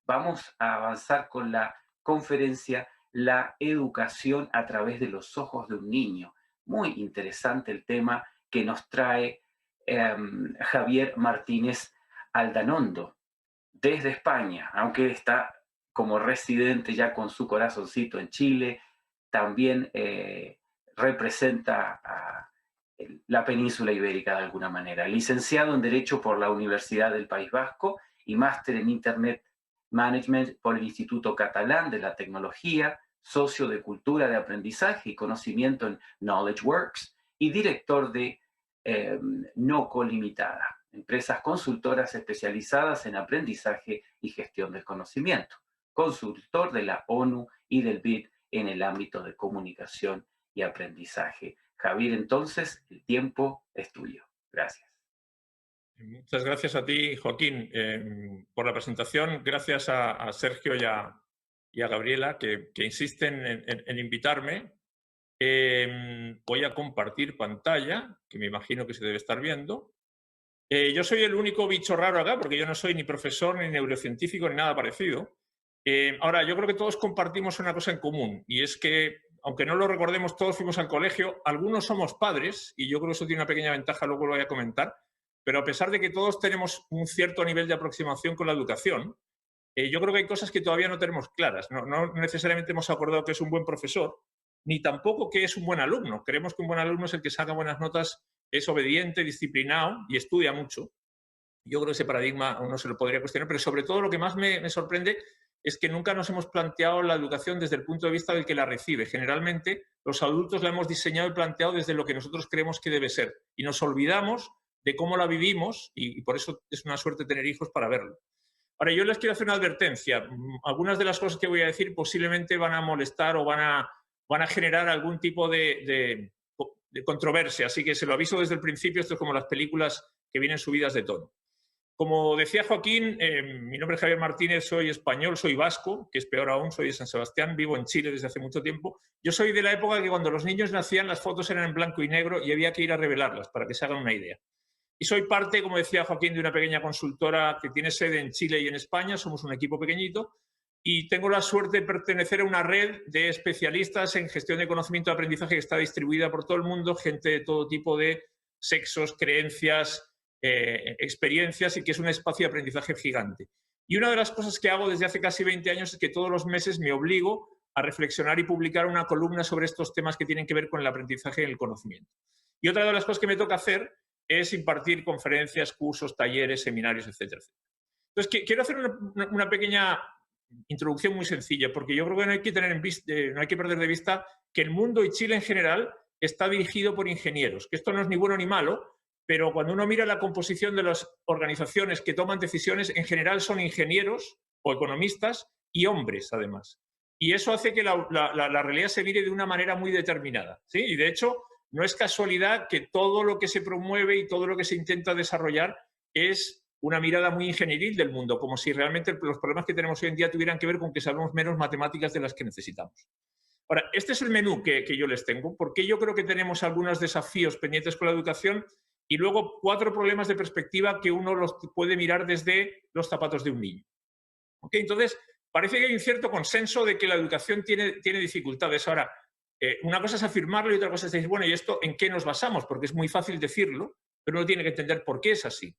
vamos a avanzar con la conferencia La educación a través de los ojos de un niño. Muy interesante el tema que nos trae Javier Martínez Aldanondo desde España, aunque está como residente ya con su corazoncito en Chile, también representa a la península ibérica de alguna manera. Licenciado en Derecho por la Universidad del País Vasco y máster en Internet Management por el Instituto Catalán de la Tecnología, socio de Cultura de Aprendizaje y Conocimiento en Knowledge Works y director de Noco Limitada, empresas consultoras especializadas en aprendizaje y gestión del conocimiento, consultor de la ONU y del BID en el ámbito de comunicación y aprendizaje. Javier, entonces, el tiempo es tuyo. Gracias. Muchas gracias a ti, Joaquín, por la presentación. Gracias a Sergio y a Gabriela, que insisten en invitarme. Voy a compartir pantalla, que me imagino que se debe estar viendo. Yo soy el único bicho raro acá, porque yo no soy ni profesor, ni neurocientífico, ni nada parecido. Ahora, yo creo que todos compartimos una cosa en común, y es que, aunque no lo recordemos, todos fuimos al colegio, algunos somos padres, y yo creo que eso tiene una pequeña ventaja, luego lo voy a comentar, pero a pesar de que todos tenemos un cierto nivel de aproximación con la educación, yo creo que hay cosas que todavía no tenemos claras. No necesariamente hemos acordado que es un buen profesor, ni tampoco que es un buen alumno. Creemos que un buen alumno es el que saca buenas notas, es obediente, disciplinado y estudia mucho. Yo creo que ese paradigma uno se lo podría cuestionar, pero sobre todo lo que más me sorprende es que nunca nos hemos planteado la educación desde el punto de vista del que la recibe. Generalmente, los adultos la hemos diseñado y planteado desde lo que nosotros creemos que debe ser. Y nos olvidamos de cómo la vivimos y por eso es una suerte tener hijos para verlo. Ahora, yo les quiero hacer una advertencia. Algunas de las cosas que voy a decir posiblemente van a molestar o van a generar algún tipo de controversia. Así que se lo aviso desde el principio. Esto es como las películas que vienen subidas de tono. Como decía Joaquín, mi nombre es Javier Martínez, soy español, soy vasco, que es peor aún, soy de San Sebastián, vivo en Chile desde hace mucho tiempo. Yo soy de la época que cuando los niños nacían las fotos eran en blanco y negro y había que ir a revelarlas para que se hagan una idea. Y soy parte, como decía Joaquín, de una pequeña consultora que tiene sede en Chile y en España. Somos un equipo pequeñito y tengo la suerte de pertenecer a una red de especialistas en gestión de conocimiento de aprendizaje que está distribuida por todo el mundo, gente de todo tipo de sexos, creencias, experiencias, y que es un espacio de aprendizaje gigante. Y una de las cosas que hago desde hace casi 20 años es que todos los meses me obligo a reflexionar y publicar una columna sobre estos temas que tienen que ver con el aprendizaje y el conocimiento. Y otra de las cosas que me toca hacer es impartir conferencias, cursos, talleres, seminarios, etcétera, etcétera. Entonces, quiero hacer una pequeña introducción muy sencilla, porque yo creo que no hay que no hay que perder de vista que el mundo y Chile en general está dirigido por ingenieros, que esto no es ni bueno ni malo, pero cuando uno mira la composición de las organizaciones que toman decisiones, en general son ingenieros o economistas y hombres, además. Y eso hace que la realidad se mire de una manera muy determinada, ¿sí? Y de hecho, no es casualidad que todo lo que se promueve y todo lo que se intenta desarrollar es una mirada muy ingenieril del mundo, como si realmente los problemas que tenemos hoy en día tuvieran que ver con que sabemos menos matemáticas de las que necesitamos. Ahora, este es el menú que yo les tengo, porque yo creo que tenemos algunos desafíos pendientes con la educación y luego 4 problemas de perspectiva que uno los puede mirar desde los zapatos de un niño. ¿Okay? Entonces, parece que hay un cierto consenso de que la educación tiene dificultades. Ahora, una cosa es afirmarlo y otra cosa es decir, bueno, ¿y esto en qué nos basamos? Porque es muy fácil decirlo, pero uno tiene que entender por qué es así.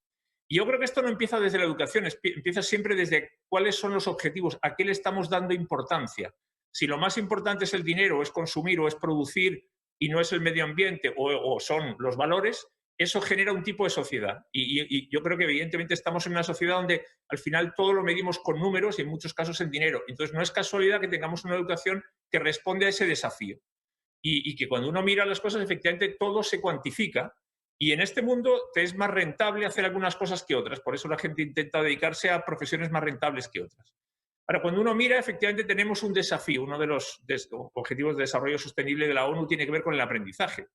Y yo creo que esto no empieza desde la educación, empieza siempre desde cuáles son los objetivos, a qué le estamos dando importancia. Si lo más importante es el dinero, o es consumir, o es producir, y no es el medio ambiente, o son los valores, eso genera un tipo de sociedad. Y yo creo que evidentemente estamos en una sociedad donde al final todo lo medimos con números y en muchos casos en dinero. Entonces no es casualidad que tengamos una educación que responde a ese desafío. Y que cuando uno mira las cosas, efectivamente todo se cuantifica. Y en este mundo te es más rentable hacer algunas cosas que otras. Por eso la gente intenta dedicarse a profesiones más rentables que otras. Ahora, cuando uno mira, efectivamente tenemos un desafío. Uno de los objetivos de desarrollo sostenible de la ONU tiene que ver con el aprendizaje.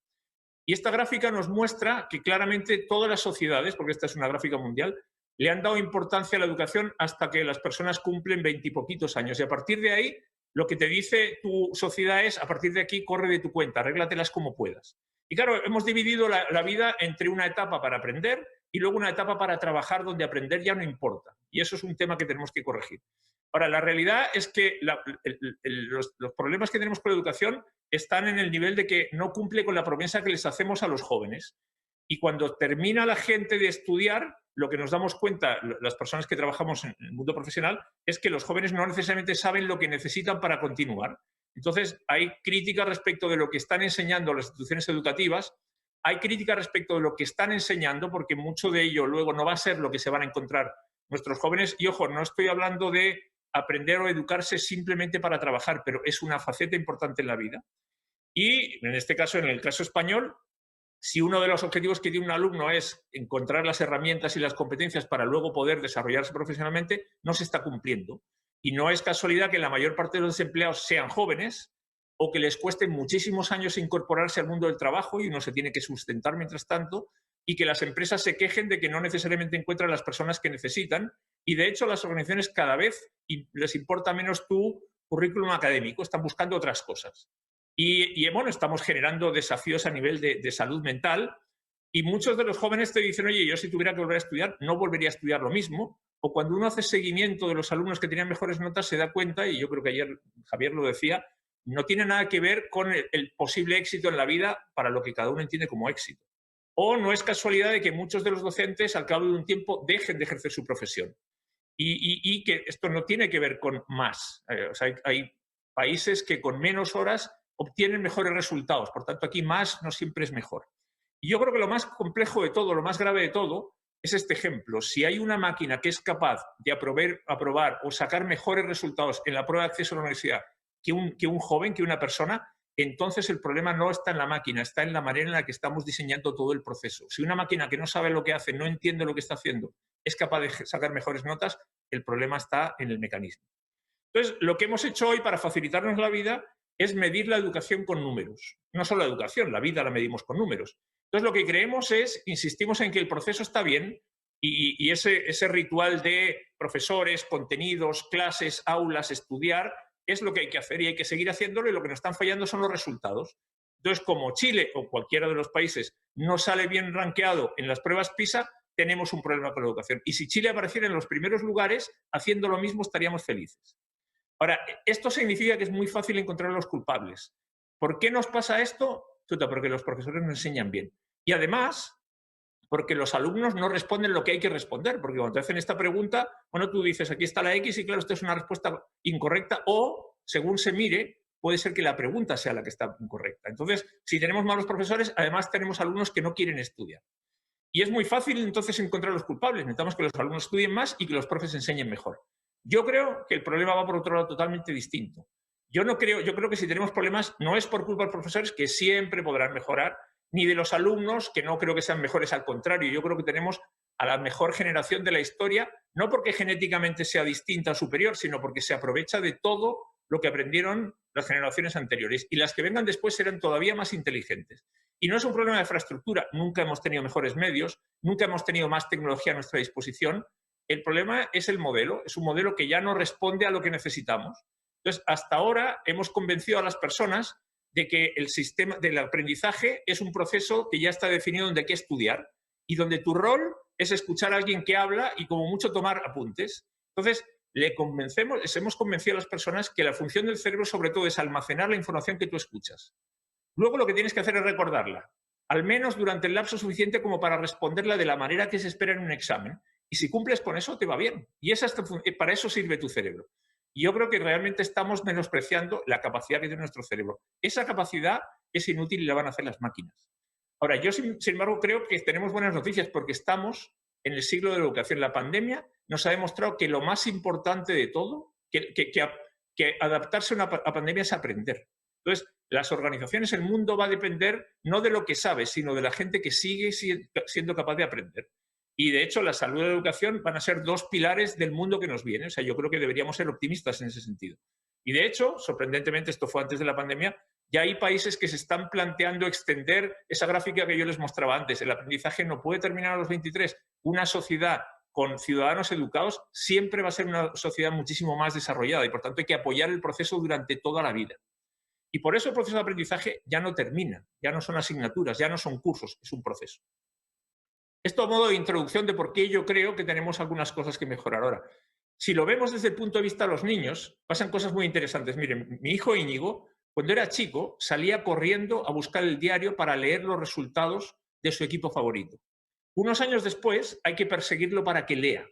Y esta gráfica nos muestra que claramente todas las sociedades, porque esta es una gráfica mundial, le han dado importancia a la educación hasta que las personas cumplen 20 y poquitos años. Y a partir de ahí, lo que te dice tu sociedad es, a partir de aquí, corre de tu cuenta, arréglatelas como puedas. Y claro, hemos dividido la vida entre una etapa para aprender y luego una etapa para trabajar donde aprender ya no importa. Y eso es un tema que tenemos que corregir. Ahora, la realidad es que los problemas que tenemos con la educación están en el nivel de que no cumple con la promesa que les hacemos a los jóvenes. Y cuando termina la gente de estudiar, lo que nos damos cuenta, las personas que trabajamos en el mundo profesional, es que los jóvenes no necesariamente saben lo que necesitan para continuar. Entonces, hay críticas respecto de lo que están enseñando las instituciones educativas, hay críticas respecto de lo que están enseñando, porque mucho de ello luego no va a ser lo que se van a encontrar nuestros jóvenes. Y ojo, no estoy hablando de aprender o educarse simplemente para trabajar, pero es una faceta importante en la vida. Y en este caso, en el caso español, si uno de los objetivos que tiene un alumno es encontrar las herramientas y las competencias para luego poder desarrollarse profesionalmente, no se está cumpliendo. Y no es casualidad que la mayor parte de los desempleados sean jóvenes o que les cueste muchísimos años incorporarse al mundo del trabajo y uno se tiene que sustentar mientras tanto, y que las empresas se quejen de que no necesariamente encuentran las personas que necesitan. Y de hecho, las organizaciones cada vez les importa menos tu currículum académico, están buscando otras cosas. Y bueno, estamos generando desafíos a nivel de salud mental, y muchos de los jóvenes te dicen, oye, yo si tuviera que volver a estudiar, no volvería a estudiar lo mismo. O cuando uno hace seguimiento de los alumnos que tenían mejores notas, se da cuenta, y yo creo que ayer Javier lo decía, no tiene nada que ver con el posible éxito en la vida para lo que cada uno entiende como éxito. O no es casualidad de que muchos de los docentes al cabo de un tiempo dejen de ejercer su profesión. Y que esto no tiene que ver con más. O sea, hay países que con menos horas obtienen mejores resultados. Por tanto, aquí más no siempre es mejor. Y yo creo que lo más complejo de todo, lo más grave de todo, es este ejemplo. Si hay una máquina que es capaz de aprobar o sacar mejores resultados en la prueba de acceso a la universidad que un joven, que una persona, entonces el problema no está en la máquina, está en la manera en la que estamos diseñando todo el proceso. Si una máquina que no sabe lo que hace, no entiende lo que está haciendo, es capaz de sacar mejores notas, el problema está en el mecanismo. Entonces, lo que hemos hecho hoy para facilitarnos la vida es medir la educación con números. No solo la educación, la vida la medimos con números. Entonces, lo que creemos es, insistimos en que el proceso está bien, y ese ritual de profesores, contenidos, clases, aulas, estudiar, es lo que hay que hacer y hay que seguir haciéndolo, y lo que nos están fallando son los resultados. Entonces, como Chile o cualquiera de los países no sale bien rankeado en las pruebas PISA, tenemos un problema con la educación. Y si Chile apareciera en los primeros lugares, haciendo lo mismo, estaríamos felices. Ahora, esto significa que es muy fácil encontrar los culpables. ¿Por qué nos pasa esto? Porque los profesores no enseñan bien. Y además, porque los alumnos no responden lo que hay que responder. Porque cuando te hacen esta pregunta, bueno, tú dices, aquí está la X, y claro, esto es una respuesta incorrecta, o, según se mire, puede ser que la pregunta sea la que está incorrecta. Entonces, si tenemos malos profesores, además tenemos alumnos que no quieren estudiar. Y es muy fácil entonces encontrar los culpables. Necesitamos que los alumnos estudien más y que los profes enseñen mejor. Yo creo que el problema va por otro lado totalmente distinto. Yo creo que si tenemos problemas no es por culpa de los profesores, que siempre podrán mejorar, ni de los alumnos, que no creo que sean mejores, al contrario. Yo creo que tenemos a la mejor generación de la historia, no porque genéticamente sea distinta o superior, sino porque se aprovecha de todo lo que aprendieron las generaciones anteriores, y las que vengan después serán todavía más inteligentes. Y no es un problema de infraestructura, nunca hemos tenido mejores medios, nunca hemos tenido más tecnología a nuestra disposición. El problema es el modelo, es un modelo que ya no responde a lo que necesitamos. Entonces, hasta ahora hemos convencido a las personas de que el sistema del aprendizaje es un proceso que ya está definido donde hay que estudiar y donde tu rol es escuchar a alguien que habla y como mucho tomar apuntes. Entonces, les hemos convencido a las personas que la función del cerebro sobre todo es almacenar la información que tú escuchas. Luego lo que tienes que hacer es recordarla, al menos durante el lapso suficiente como para responderla de la manera que se espera en un examen. Y si cumples con eso, te va bien. Y para eso sirve tu cerebro. Y yo creo que realmente estamos menospreciando la capacidad que tiene nuestro cerebro. Esa capacidad es inútil y la van a hacer las máquinas. Ahora, yo sin embargo creo que tenemos buenas noticias porque estamos en el siglo de la educación. La pandemia nos ha demostrado que lo más importante de todo, que adaptarse a una pandemia es aprender. Entonces, las organizaciones, el mundo va a depender no de lo que sabes, sino de la gente que sigue siendo capaz de aprender. Y, de hecho, la salud y la educación van a ser dos pilares del mundo que nos viene. O sea, yo creo que deberíamos ser optimistas en ese sentido. Y, de hecho, sorprendentemente, esto fue antes de la pandemia, ya hay países que se están planteando extender esa gráfica que yo les mostraba antes. El aprendizaje no puede terminar a los 23. Una sociedad con ciudadanos educados siempre va a ser una sociedad muchísimo más desarrollada y, por tanto, hay que apoyar el proceso durante toda la vida. Y por eso el proceso de aprendizaje ya no termina, ya no son asignaturas, ya no son cursos, es un proceso. Esto a modo de introducción de por qué yo creo que tenemos algunas cosas que mejorar ahora. Si lo vemos desde el punto de vista de los niños, pasan cosas muy interesantes. Miren, mi hijo Íñigo, cuando era chico, salía corriendo a buscar el diario para leer los resultados de su equipo favorito. Unos años después hay que perseguirlo para que lea.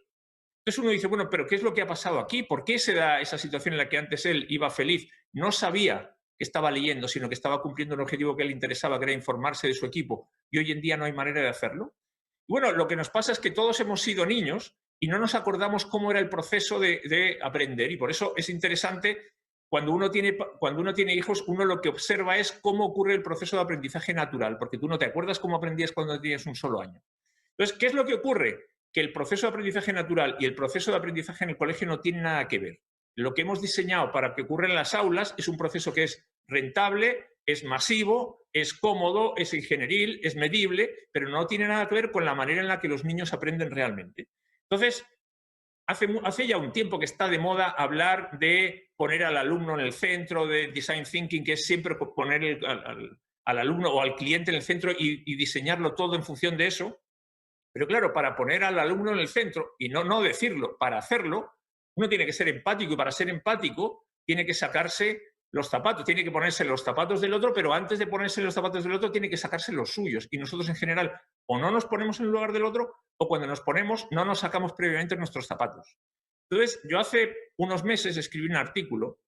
Entonces uno dice, bueno, pero ¿qué es lo que ha pasado aquí? ¿Por qué se da esa situación en la que antes él iba feliz? No sabía que estaba leyendo, sino que estaba cumpliendo un objetivo que le interesaba, que era informarse de su equipo, y hoy en día no hay manera de hacerlo. Y bueno, lo que nos pasa es que todos hemos sido niños y no nos acordamos cómo era el proceso de aprender, y por eso es interesante cuando uno tiene hijos, uno lo que observa es cómo ocurre el proceso de aprendizaje natural, porque tú no te acuerdas cómo aprendías cuando tenías un solo año. Entonces, ¿qué es lo que ocurre? Que el proceso de aprendizaje natural y el proceso de aprendizaje en el colegio no tienen nada que ver. Lo que hemos diseñado para que ocurra en las aulas es un proceso que es rentable, es masivo, es cómodo, es ingenieril, es medible, pero no tiene nada que ver con la manera en la que los niños aprenden realmente. Entonces, hace ya un tiempo que está de moda hablar de poner al alumno en el centro, de design thinking, que es siempre poner al alumno o al cliente en el centro y diseñarlo todo en función de eso. Pero claro, para poner al alumno en el centro y no decirlo, para hacerlo, uno tiene que ser empático, y para ser empático tiene que sacarse los zapatos, tiene que ponerse los zapatos del otro, pero antes de ponerse los zapatos del otro tiene que sacarse los suyos. Y nosotros en general o no nos ponemos en el lugar del otro, o cuando nos ponemos no nos sacamos previamente nuestros zapatos. Entonces, yo hace unos meses escribí un artículo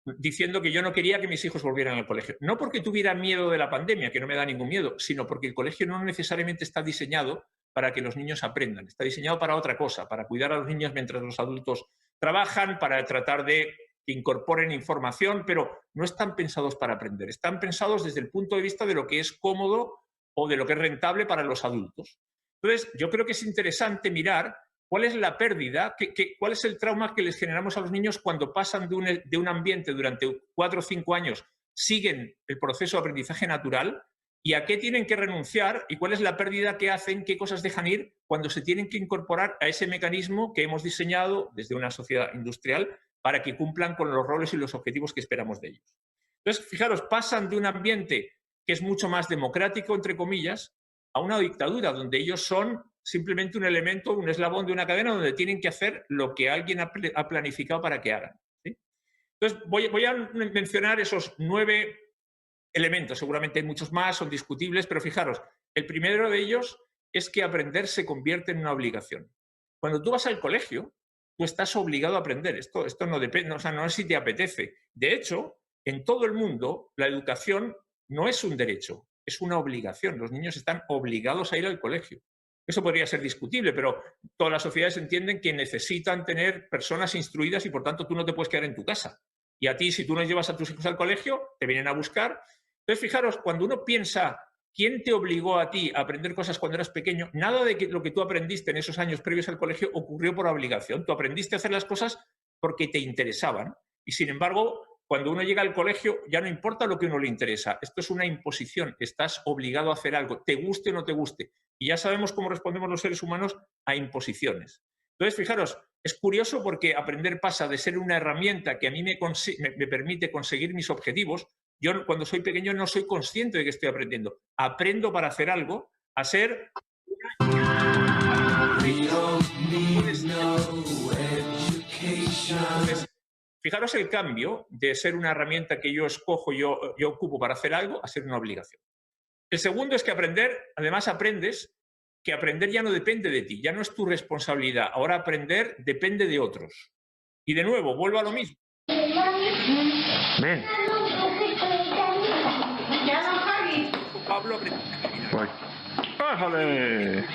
diciendo que yo no quería que mis hijos volvieran al colegio. No porque tuviera miedo de la pandemia, que no me da ningún miedo, sino porque el colegio no necesariamente está diseñado para que los niños aprendan. Está diseñado para otra cosa, para cuidar a los niños mientras los adultos trabajan, para tratar de que incorporen información, pero no están pensados para aprender. Están pensados desde el punto de vista de lo que es cómodo o de lo que es rentable para los adultos. Entonces, yo creo que es interesante mirar cuál es la pérdida, cuál es el trauma que les generamos a los niños cuando pasan de un ambiente durante 4 o 5 años, siguen el proceso de aprendizaje natural, y a qué tienen que renunciar y cuál es la pérdida que hacen, qué cosas dejan ir cuando se tienen que incorporar a ese mecanismo que hemos diseñado desde una sociedad industrial para que cumplan con los roles y los objetivos que esperamos de ellos. Entonces, fijaros, pasan de un ambiente que es mucho más democrático, entre comillas, a una dictadura donde ellos son simplemente un elemento, un eslabón de una cadena donde tienen que hacer lo que alguien ha planificado para que hagan, ¿sí? Entonces, voy a mencionar esos 9 elementos. Seguramente hay muchos más, son discutibles, pero fijaros, el primero de ellos es que aprender se convierte en una obligación. Cuando tú vas al colegio, tú estás obligado a aprender. Esto no depende, o sea, no es si te apetece. De hecho, en todo el mundo, la educación no es un derecho, es una obligación. Los niños están obligados a ir al colegio. Eso podría ser discutible, pero todas las sociedades entienden que necesitan tener personas instruidas y, por tanto, tú no te puedes quedar en tu casa. Y a ti, si tú no llevas a tus hijos al colegio, te vienen a buscar. Entonces, fijaros, cuando uno piensa quién te obligó a ti a aprender cosas cuando eras pequeño, nada de lo que tú aprendiste en esos años previos al colegio ocurrió por obligación. Tú aprendiste a hacer las cosas porque te interesaban. Y, sin embargo, cuando uno llega al colegio, ya no importa lo que a uno le interesa. Esto es una imposición. Estás obligado a hacer algo, te guste o no te guste. Y ya sabemos cómo respondemos los seres humanos a imposiciones. Entonces, fijaros, es curioso porque aprender pasa de ser una herramienta que a mí me permite conseguir mis objetivos. Yo, cuando soy pequeño, no soy consciente de que estoy aprendiendo. Aprendo para hacer algo, a ser... Entonces, fijaros el cambio de ser una herramienta que yo escojo, yo ocupo para hacer algo, a ser una obligación. El segundo es que aprender, además aprendes que aprender ya no depende de ti, ya no es tu responsabilidad. Ahora aprender depende de otros. Y de nuevo, vuelvo a lo mismo. Ven. Pablo, Voy. ¡Bájale!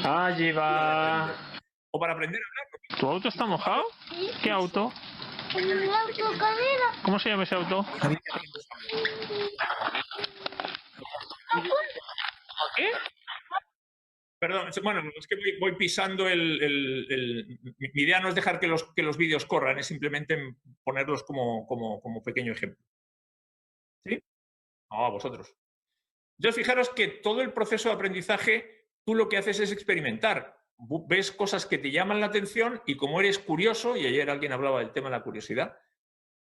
Allí va. o para aprender a hablar. ¿Tu auto está mojado? ¿Qué auto? El auto cadena. ¿Cómo se llama ese auto? ¿Qué? Perdón, bueno, es que voy pisando mi idea no es dejar que los vídeos corran, es simplemente ponerlos como pequeño ejemplo. ¿Sí? No, a vosotros. Entonces, fijaros que todo el proceso de aprendizaje, tú lo que haces es experimentar. Ves cosas que te llaman la atención y como eres curioso, y ayer alguien hablaba del tema de la curiosidad,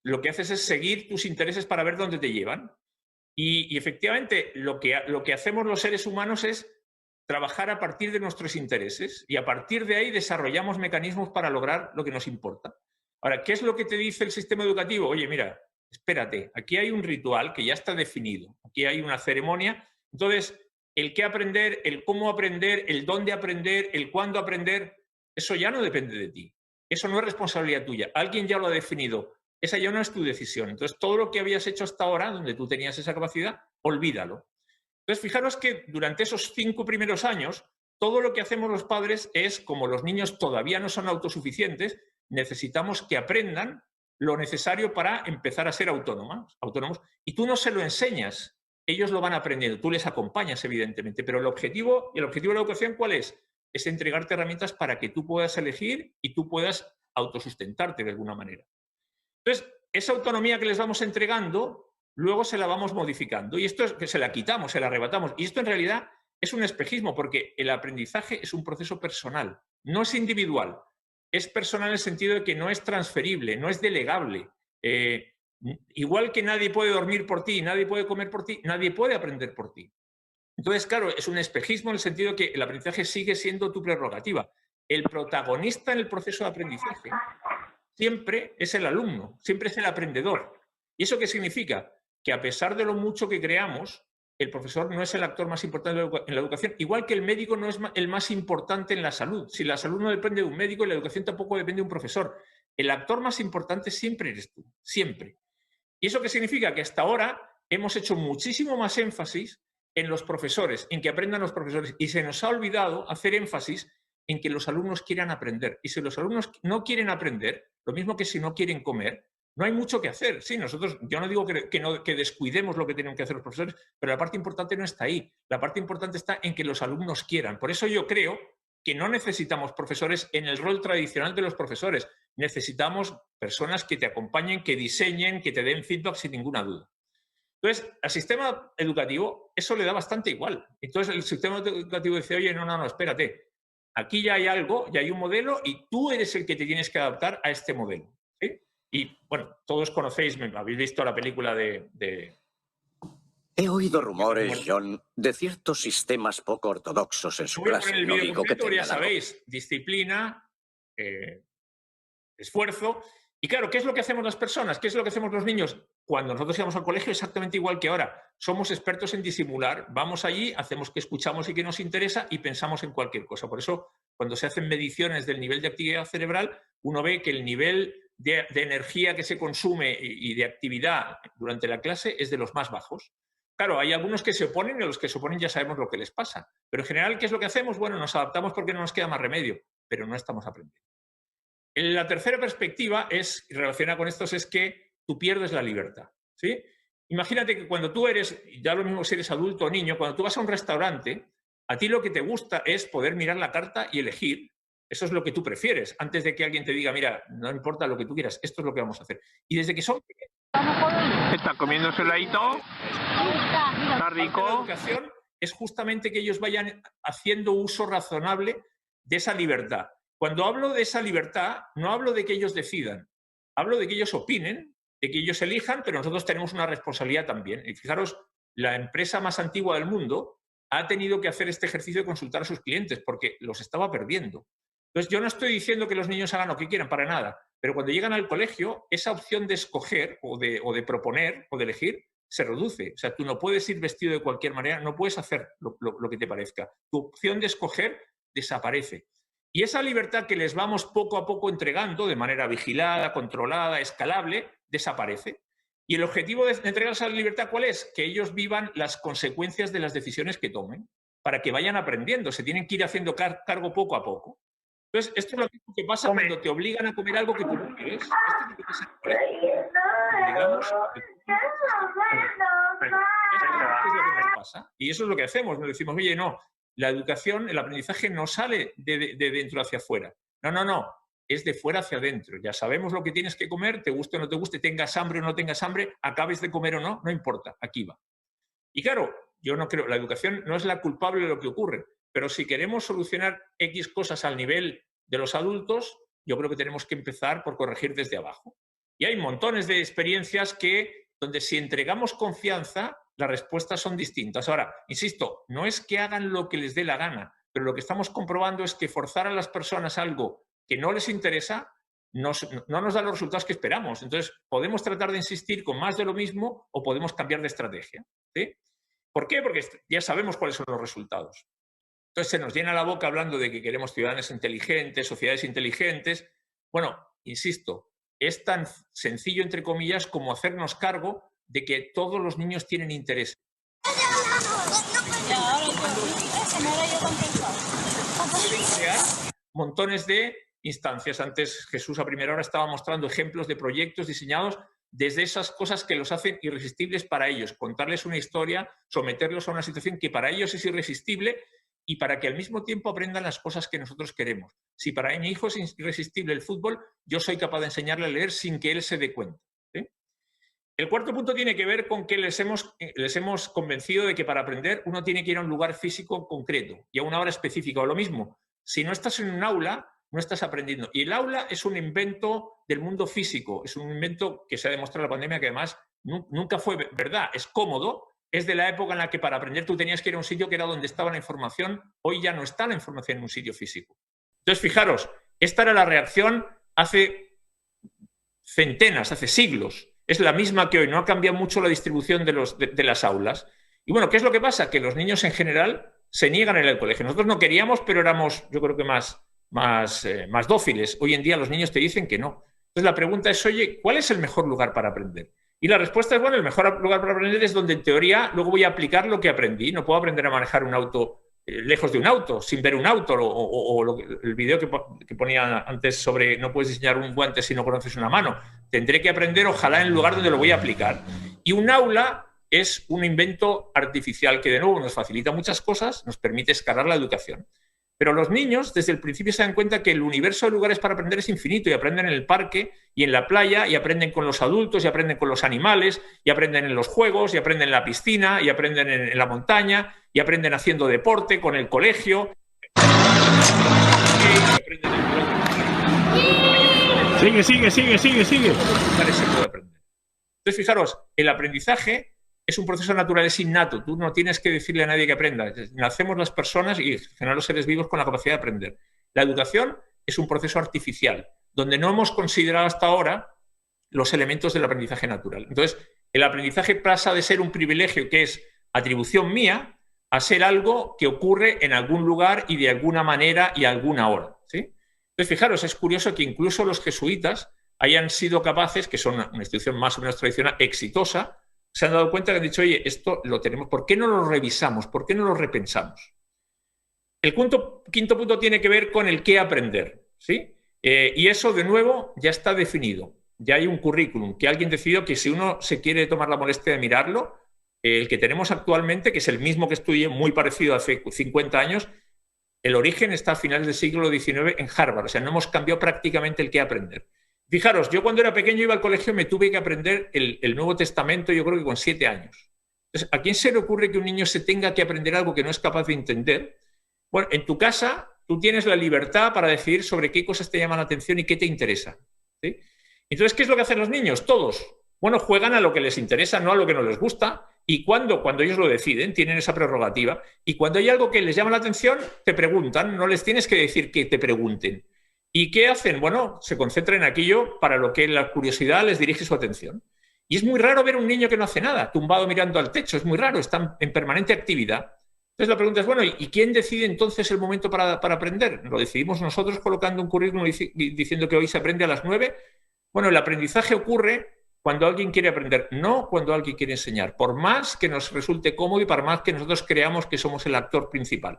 lo que haces es seguir tus intereses para ver dónde te llevan. Y efectivamente, lo que hacemos los seres humanos es trabajar a partir de nuestros intereses y a partir de ahí desarrollamos mecanismos para lograr lo que nos importa. Ahora, ¿qué es lo que te dice el sistema educativo? Oye, mira, espérate, aquí hay un ritual que ya está definido, aquí hay una ceremonia, entonces el qué aprender, el cómo aprender, el dónde aprender, el cuándo aprender, eso ya no depende de ti. Eso no es responsabilidad tuya. Alguien ya lo ha definido. Esa ya no es tu decisión. Entonces, todo lo que habías hecho hasta ahora, donde tú tenías esa capacidad, olvídalo. Entonces, fijaros que durante esos 5 primeros años, todo lo que hacemos los padres es, como los niños todavía no son autosuficientes, necesitamos que aprendan lo necesario para empezar a ser autónomos. Y tú no se lo enseñas, ellos lo van aprendiendo, tú les acompañas, evidentemente, pero el objetivo de la educación, ¿cuál es? Es entregarte herramientas para que tú puedas elegir y tú puedas autosustentarte de alguna manera. Entonces, esa autonomía que les vamos entregando, luego se la vamos modificando. Y esto es que se la quitamos, se la arrebatamos. Y esto en realidad es un espejismo, porque el aprendizaje es un proceso personal, no es individual. Es personal en el sentido de que no es transferible, no es delegable. Igual que nadie puede dormir por ti, nadie puede comer por ti, nadie puede aprender por ti. Entonces, claro, es un espejismo en el sentido de que el aprendizaje sigue siendo tu prerrogativa. El protagonista en el proceso de aprendizaje siempre es el alumno, siempre es el aprendedor. ¿Y eso qué significa? Que a pesar de lo mucho que creamos, el profesor no es el actor más importante en la educación, igual que el médico no es el más importante en la salud. Si la salud no depende de un médico, y la educación tampoco depende de un profesor. El actor más importante siempre eres tú, siempre. ¿Y eso qué significa? Que hasta ahora hemos hecho muchísimo más énfasis en los profesores, en que aprendan los profesores, y se nos ha olvidado hacer énfasis en que los alumnos quieran aprender. Y si los alumnos no quieren aprender, lo mismo que si no quieren comer, no hay mucho que hacer. Sí, yo no digo que descuidemos lo que tienen que hacer los profesores, pero la parte importante no está ahí. La parte importante está en que los alumnos quieran. Por eso yo creo que no necesitamos profesores en el rol tradicional de los profesores. Necesitamos personas que te acompañen, que diseñen, que te den feedback sin ninguna duda. Entonces, al sistema educativo eso le da bastante igual. Entonces, el sistema educativo dice, oye, no, espérate. Aquí ya hay algo, ya hay un modelo y tú eres el que te tienes que adaptar a este modelo. ¿Sí? Y, bueno, todos conocéis, habéis visto la película de... He oído rumores, John, de ciertos sistemas poco ortodoxos en su clase. No digo que tengan, ya sabéis, disciplina, esfuerzo. Y claro, ¿qué es lo que hacemos las personas? ¿Qué es lo que hacemos los niños? Cuando nosotros íbamos al colegio, exactamente igual que ahora. Somos expertos en disimular. Vamos allí, hacemos que escuchamos y que nos interesa y pensamos en cualquier cosa. Por eso, cuando se hacen mediciones del nivel de actividad cerebral, uno ve que el nivel de energía que se consume y de actividad durante la clase es de los más bajos. Claro, hay algunos que se oponen y a los que se oponen ya sabemos lo que les pasa. Pero en general, ¿qué es lo que hacemos? Bueno, nos adaptamos porque no nos queda más remedio, pero no estamos aprendiendo. La tercera perspectiva relacionada con estos es que tú pierdes la libertad. ¿Sí? Imagínate que cuando tú eres, ya lo mismo si eres adulto o niño, cuando tú vas a un restaurante, a ti lo que te gusta es poder mirar la carta y elegir. Eso es lo que tú prefieres, antes de que alguien te diga, mira, no importa lo que tú quieras, esto es lo que vamos a hacer. Y desde que son pequeños... ¿Está comiendo su heladito? ¿Está rico? La educación es justamente que ellos vayan haciendo uso razonable de esa libertad. Cuando hablo de esa libertad, no hablo de que ellos decidan, hablo de que ellos opinen, de que ellos elijan, pero nosotros tenemos una responsabilidad también. Y fijaros, la empresa más antigua del mundo ha tenido que hacer este ejercicio de consultar a sus clientes porque los estaba perdiendo. Entonces, yo no estoy diciendo que los niños hagan lo que quieran, para nada, pero cuando llegan al colegio, esa opción de escoger o de proponer o de elegir se reduce. O sea, tú no puedes ir vestido de cualquier manera, no puedes hacer lo que te parezca. Tu opción de escoger desaparece. Y esa libertad que les vamos poco a poco entregando de manera vigilada, controlada, escalable, desaparece. Y el objetivo de entregar esa libertad, ¿cuál es? Que ellos vivan las consecuencias de las decisiones que tomen, para que vayan aprendiendo. Se tienen que ir haciendo cargo poco a poco. Entonces, esto es lo mismo que pasa cuando te obligan a comer algo que tú no quieres. Esto es lo que pasa en el colegio. Obligamos a que tú no es lo que nos pasa. Y eso es lo que hacemos. Nos decimos, oye, no, la educación, el aprendizaje no sale de dentro hacia afuera. No. Es de fuera hacia adentro. Ya sabemos lo que tienes que comer, te guste o no te guste, tengas hambre o no tengas hambre, acabes de comer o no, no importa, aquí va. Y claro, yo no creo, la educación no es la culpable de lo que ocurre, pero si queremos solucionar X cosas al nivel de los adultos, yo creo que tenemos que empezar por corregir desde abajo. Y hay montones de experiencias donde si entregamos confianza, las respuestas son distintas. Ahora, insisto, no es que hagan lo que les dé la gana, pero lo que estamos comprobando es que forzar a las personas algo que no les interesa no nos da los resultados que esperamos. Entonces, podemos tratar de insistir con más de lo mismo o podemos cambiar de estrategia, ¿sí? ¿Por qué? Porque ya sabemos cuáles son los resultados. Entonces, se nos llena la boca hablando de que queremos ciudadanos inteligentes, sociedades inteligentes. Bueno, insisto, es tan sencillo, entre comillas, como hacernos cargo de que todos los niños tienen interés. Crear montones de instancias. Antes Jesús a primera hora estaba mostrando ejemplos de proyectos diseñados desde esas cosas que los hacen irresistibles para ellos. Contarles una historia, someterlos a una situación que para ellos es irresistible y para que al mismo tiempo aprendan las cosas que nosotros queremos. Si para mi hijo es irresistible el fútbol, yo soy capaz de enseñarle a leer sin que él se dé cuenta, ¿sí? El cuarto punto tiene que ver con que les hemos convencido de que para aprender uno tiene que ir a un lugar físico concreto y a una hora específica. O lo mismo, si no estás en un aula, no estás aprendiendo. Y el aula es un invento del mundo físico, es un invento que se ha demostrado en la pandemia que además nunca fue verdad, es cómodo. Es de la época en la que para aprender tú tenías que ir a un sitio que era donde estaba la información. Hoy ya no está la información en un sitio físico. Entonces, fijaros, esta era la reacción hace centenas, hace siglos. Es la misma que hoy, no ha cambiado mucho la distribución de las aulas. Y bueno, ¿qué es lo que pasa? Que los niños en general se niegan a ir al colegio. Nosotros no queríamos, pero éramos, yo creo que más dóciles. Hoy en día los niños te dicen que no. Entonces la pregunta es, oye, ¿cuál es el mejor lugar para aprender? Y la respuesta es, bueno, el mejor lugar para aprender es donde en teoría luego voy a aplicar lo que aprendí. No puedo aprender a manejar un auto lejos de un auto, sin ver un auto, el vídeo que ponía antes sobre no puedes diseñar un guante si no conoces una mano. Tendré que aprender, ojalá, en el lugar donde lo voy a aplicar. Y un aula es un invento artificial que, de nuevo, nos facilita muchas cosas, nos permite escalar la educación. Pero los niños, desde el principio, se dan cuenta que el universo de lugares para aprender es infinito y aprenden en el parque y en la playa y aprenden con los adultos y aprenden con los animales y aprenden en los juegos y aprenden en la piscina y aprenden en la montaña y aprenden haciendo deporte con el colegio. Sigue. Entonces, fijaros, el aprendizaje es un proceso natural, es innato. Tú no tienes que decirle a nadie que aprenda. Nacemos las personas y en general los seres vivos con la capacidad de aprender. La educación es un proceso artificial, donde no hemos considerado hasta ahora los elementos del aprendizaje natural. Entonces, el aprendizaje pasa de ser un privilegio que es atribución mía a ser algo que ocurre en algún lugar y de alguna manera y a alguna hora, ¿sí? Entonces, fijaros, es curioso que incluso los jesuitas hayan sido capaces, que son una institución más o menos tradicional, exitosa, se han dado cuenta que han dicho, oye, esto lo tenemos, ¿por qué no lo revisamos? ¿Por qué no lo repensamos? El quinto punto tiene que ver con el qué aprender, ¿sí? Y eso, de nuevo, ya está definido. Ya hay un currículum que alguien decidió que si uno se quiere tomar la molestia de mirarlo, el que tenemos actualmente, que es el mismo que estudié, muy parecido hace 50 años, el origen está a finales del siglo XIX en Harvard. O sea, no hemos cambiado prácticamente el qué aprender. Fijaros, yo cuando era pequeño iba al colegio me tuve que aprender el Nuevo Testamento, yo creo que con 7 años. Entonces, ¿a quién se le ocurre que un niño se tenga que aprender algo que no es capaz de entender? Bueno, en tu casa tú tienes la libertad para decidir sobre qué cosas te llaman la atención y qué te interesa, ¿sí? Entonces, ¿qué es lo que hacen los niños? Todos. Bueno, juegan a lo que les interesa, no a lo que no les gusta. Y cuando ellos lo deciden, tienen esa prerrogativa. Y cuando hay algo que les llama la atención, te preguntan. No les tienes que decir que te pregunten. ¿Y qué hacen? Bueno, se concentran en aquello para lo que la curiosidad les dirige su atención. Y es muy raro ver un niño que no hace nada, tumbado mirando al techo. Es muy raro, están en permanente actividad. Entonces la pregunta es, bueno, ¿y quién decide entonces el momento para aprender? ¿Lo decidimos nosotros colocando un currículum diciendo que hoy se aprende a las 9? Bueno, el aprendizaje ocurre cuando alguien quiere aprender, no cuando alguien quiere enseñar. Por más que nos resulte cómodo y por más que nosotros creamos que somos el actor principal.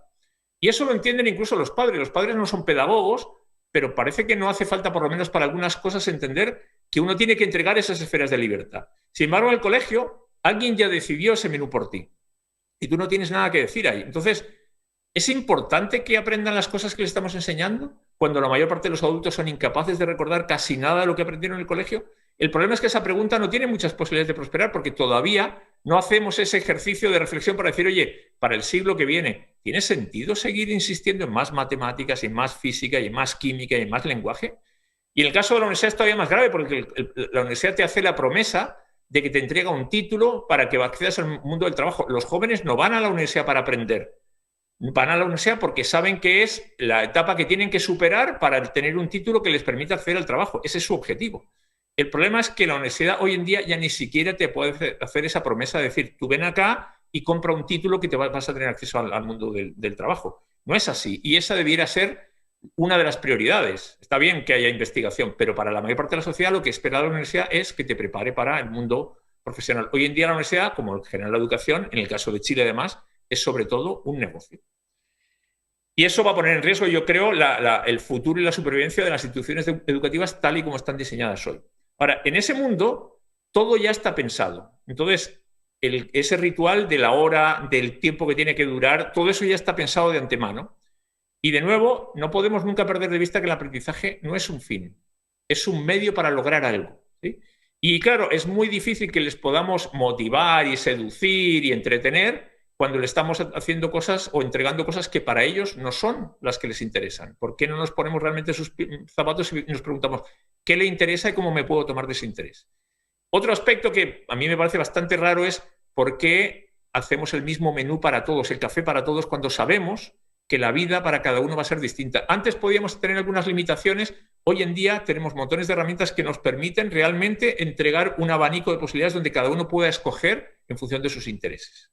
Y eso lo entienden incluso los padres. Los padres no son pedagogos, pero parece que no hace falta, por lo menos para algunas cosas, entender que uno tiene que entregar esas esferas de libertad. Sin embargo, en el colegio, alguien ya decidió ese menú por ti. Y tú no tienes nada que decir ahí. Entonces, ¿es importante que aprendan las cosas que les estamos enseñando cuando la mayor parte de los adultos son incapaces de recordar casi nada de lo que aprendieron en el colegio? El problema es que esa pregunta no tiene muchas posibilidades de prosperar porque todavía no hacemos ese ejercicio de reflexión para decir, oye, para el siglo que viene, ¿tiene sentido seguir insistiendo en más matemáticas, en más física, y en más química, y en más lenguaje? Y en el caso de la universidad es todavía más grave porque la universidad te hace la promesa de que te entrega un título para que accedas al mundo del trabajo. Los jóvenes no van a la universidad para aprender. Van a la universidad porque saben que es la etapa que tienen que superar para tener un título que les permita acceder al trabajo. Ese es su objetivo. El problema es que la universidad hoy en día ya ni siquiera te puede hacer esa promesa de decir, tú ven acá y compra un título que te vas a tener acceso al mundo del trabajo. No es así. Y esa debiera ser una de las prioridades. Está bien que haya investigación, pero para la mayor parte de la sociedad lo que espera la universidad es que te prepare para el mundo profesional. Hoy en día la universidad, como en general la educación, en el caso de Chile además, es sobre todo un negocio. Y eso va a poner en riesgo, yo creo, el futuro y la supervivencia de las instituciones educativas tal y como están diseñadas hoy. Ahora, en ese mundo, todo ya está pensado. Entonces, ese ritual de la hora, del tiempo que tiene que durar, todo eso ya está pensado de antemano. Y de nuevo, no podemos nunca perder de vista que el aprendizaje no es un fin, es un medio para lograr algo, ¿sí? Y claro, es muy difícil que les podamos motivar y seducir y entretener cuando le estamos haciendo cosas o entregando cosas que para ellos no son las que les interesan. ¿Por qué no nos ponemos realmente sus zapatos y nos preguntamos qué le interesa y cómo me puedo tomar de ese interés? Otro aspecto que a mí me parece bastante raro es por qué hacemos el mismo menú para todos, el café para todos, cuando sabemos que la vida para cada uno va a ser distinta. Antes podíamos tener algunas limitaciones, hoy en día tenemos montones de herramientas que nos permiten realmente entregar un abanico de posibilidades donde cada uno pueda escoger en función de sus intereses.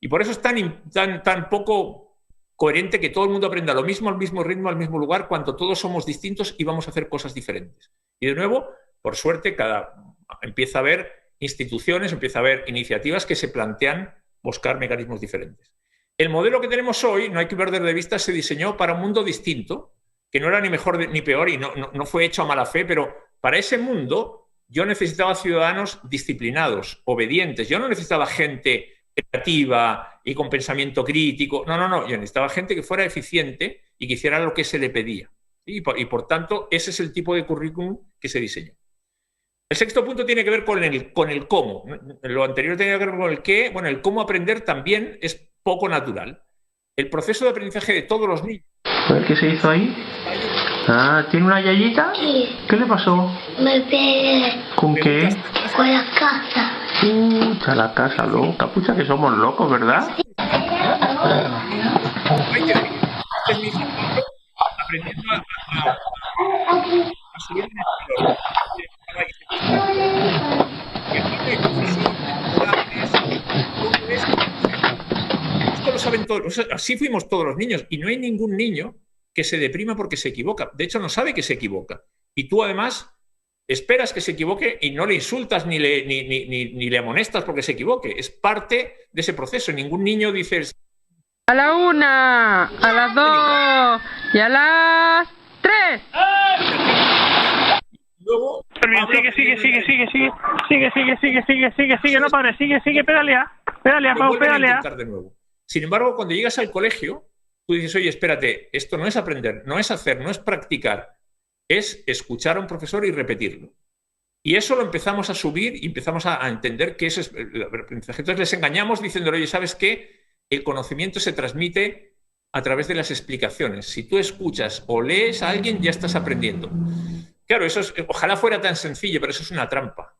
Y por eso es tan poco coherente que todo el mundo aprenda lo mismo, al mismo ritmo, al mismo lugar, cuando todos somos distintos y vamos a hacer cosas diferentes. Y de nuevo, por suerte, empieza a haber instituciones, empieza a haber iniciativas que se plantean buscar mecanismos diferentes. El modelo que tenemos hoy, no hay que perder de vista, se diseñó para un mundo distinto, que no era ni mejor ni peor y no fue hecho a mala fe, pero para ese mundo yo necesitaba ciudadanos disciplinados, obedientes. Yo no necesitaba gente creativa y con pensamiento crítico. No. Yo necesitaba gente que fuera eficiente y que hiciera lo que se le pedía. Y por tanto, ese es el tipo de currículum que se diseñó. El sexto punto tiene que ver con el cómo. Lo anterior tenía que ver con el qué. Bueno, el cómo aprender también es poco natural. El proceso de aprendizaje de todos los niños. A ver qué se hizo ahí. Ah, ¿tiene una yayita? Sí. ¿Qué le pasó? Me pegué ¿Con qué? con la casa. Pucha, la casa loca. Pucha, que somos locos, ¿verdad? Aprendiendo a subir esto lo saben todos. Así fuimos todos los niños y no hay ningún niño que se deprima porque se equivoca. De hecho, no sabe que se equivoca. Y tú, además, esperas que se equivoque y no le insultas ni le amonestas porque se equivoque. Es parte de ese proceso. Ningún niño dice... A la 1, a las 2 y a las 3. Luego, sigue, no pares, sigue, pedalea, Pau, pedalea. De nuevo. Sin embargo, cuando llegas al colegio, tú dices, oye, espérate, esto no es aprender, no es hacer, no es practicar, es escuchar a un profesor y repetirlo. Y eso lo empezamos a subir y empezamos a entender que eso es el aprendizaje. Entonces les engañamos diciéndole, oye, ¿sabes qué? El conocimiento se transmite a través de las explicaciones. Si tú escuchas o lees a alguien, ya estás aprendiendo. Claro, eso ojalá fuera tan sencillo, pero eso es una trampa.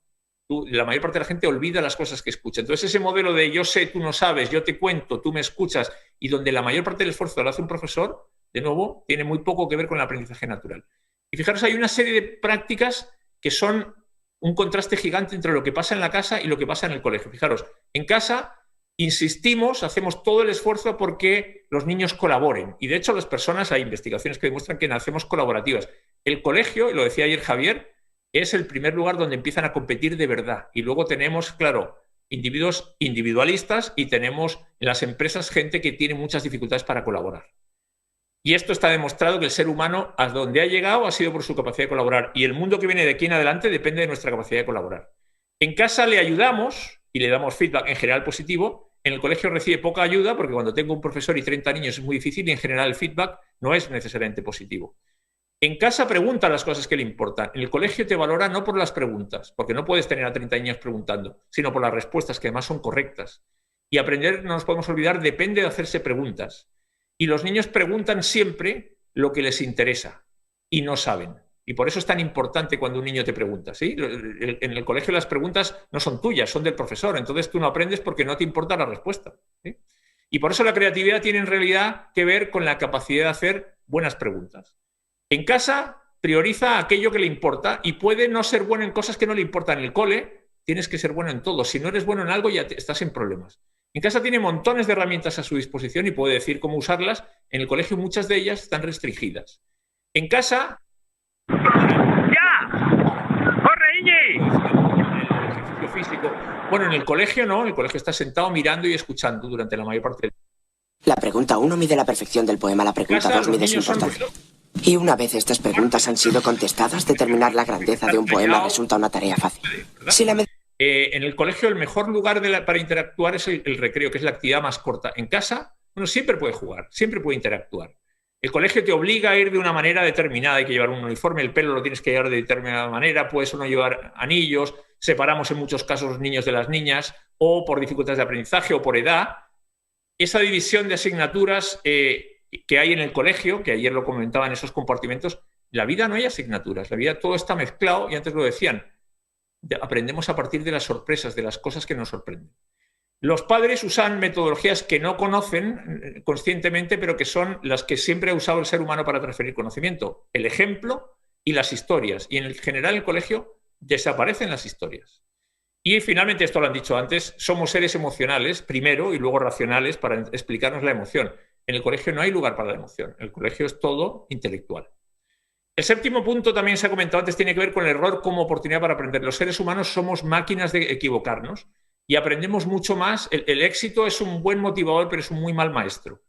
La mayor parte de la gente olvida las cosas que escucha. Entonces ese modelo de yo sé, tú no sabes, yo te cuento, tú me escuchas, y donde la mayor parte del esfuerzo lo hace un profesor, de nuevo, tiene muy poco que ver con el aprendizaje natural. Y fijaros, hay una serie de prácticas que son un contraste gigante entre lo que pasa en la casa y lo que pasa en el colegio. Fijaros, en casa insistimos, hacemos todo el esfuerzo porque los niños colaboren. Y de hecho las personas, hay investigaciones que demuestran que nacemos colaborativas. El colegio, y lo decía ayer Javier, es el primer lugar donde empiezan a competir de verdad. Y luego tenemos, claro, individuos individualistas y tenemos en las empresas gente que tiene muchas dificultades para colaborar. Y esto está demostrado que el ser humano, a donde ha llegado, ha sido por su capacidad de colaborar. Y el mundo que viene de aquí en adelante depende de nuestra capacidad de colaborar. En casa le ayudamos y le damos feedback en general positivo. En el colegio recibe poca ayuda porque cuando tengo un profesor y 30 niños es muy difícil y en general el feedback no es necesariamente positivo. En casa pregunta las cosas que le importan. En el colegio te valora no por las preguntas, porque no puedes tener a 30 niños preguntando, sino por las respuestas, que además son correctas. Y aprender, no nos podemos olvidar, depende de hacerse preguntas. Y los niños preguntan siempre lo que les interesa y no saben. Y por eso es tan importante cuando un niño te pregunta, ¿sí? En el colegio las preguntas no son tuyas, son del profesor. Entonces tú no aprendes porque no te importa la respuesta, ¿sí? Y por eso la creatividad tiene en realidad que ver con la capacidad de hacer buenas preguntas. En casa prioriza aquello que le importa y puede no ser bueno en cosas que no le importan. En el cole tienes que ser bueno en todo. Si no eres bueno en algo ya estás en problemas. En casa tiene montones de herramientas a su disposición y puede decir cómo usarlas. En el colegio muchas de ellas están restringidas. En casa... ¡Ya! ¡Corre, Iñi! El ejercicio físico. Bueno, en el colegio no. En el colegio estás sentado mirando y escuchando durante la mayor parte del tiempo. La pregunta 1 mide la perfección del poema, la pregunta 2 mide su importancia. Y una vez estas preguntas han sido contestadas, determinar la grandeza de un poema resulta una tarea fácil. Si la en el colegio el mejor lugar para interactuar es el recreo, que es la actividad más corta. En casa uno siempre puede jugar, siempre puede interactuar. El colegio te obliga a ir de una manera determinada, hay que llevar un uniforme, el pelo lo tienes que llevar de determinada manera, puedes o no llevar anillos, separamos en muchos casos los niños de las niñas, o por dificultades de aprendizaje o por edad. Esa división de asignaturas que hay en el colegio, que ayer lo comentaba en esos compartimentos, la vida no hay asignaturas, la vida todo está mezclado y antes lo decían, aprendemos a partir de las sorpresas, de las cosas que nos sorprenden. Los padres usan metodologías que no conocen conscientemente, pero que son las que siempre ha usado el ser humano para transferir conocimiento. El ejemplo y las historias. Y en general en el colegio desaparecen las historias. Y finalmente, esto lo han dicho antes, somos seres emocionales primero y luego racionales para explicarnos la emoción. En el colegio no hay lugar para la emoción. El colegio es todo intelectual. El séptimo punto también se ha comentado antes, tiene que ver con el error como oportunidad para aprender. Los seres humanos somos máquinas de equivocarnos y aprendemos mucho más. El éxito es un buen motivador, pero es un muy mal maestro.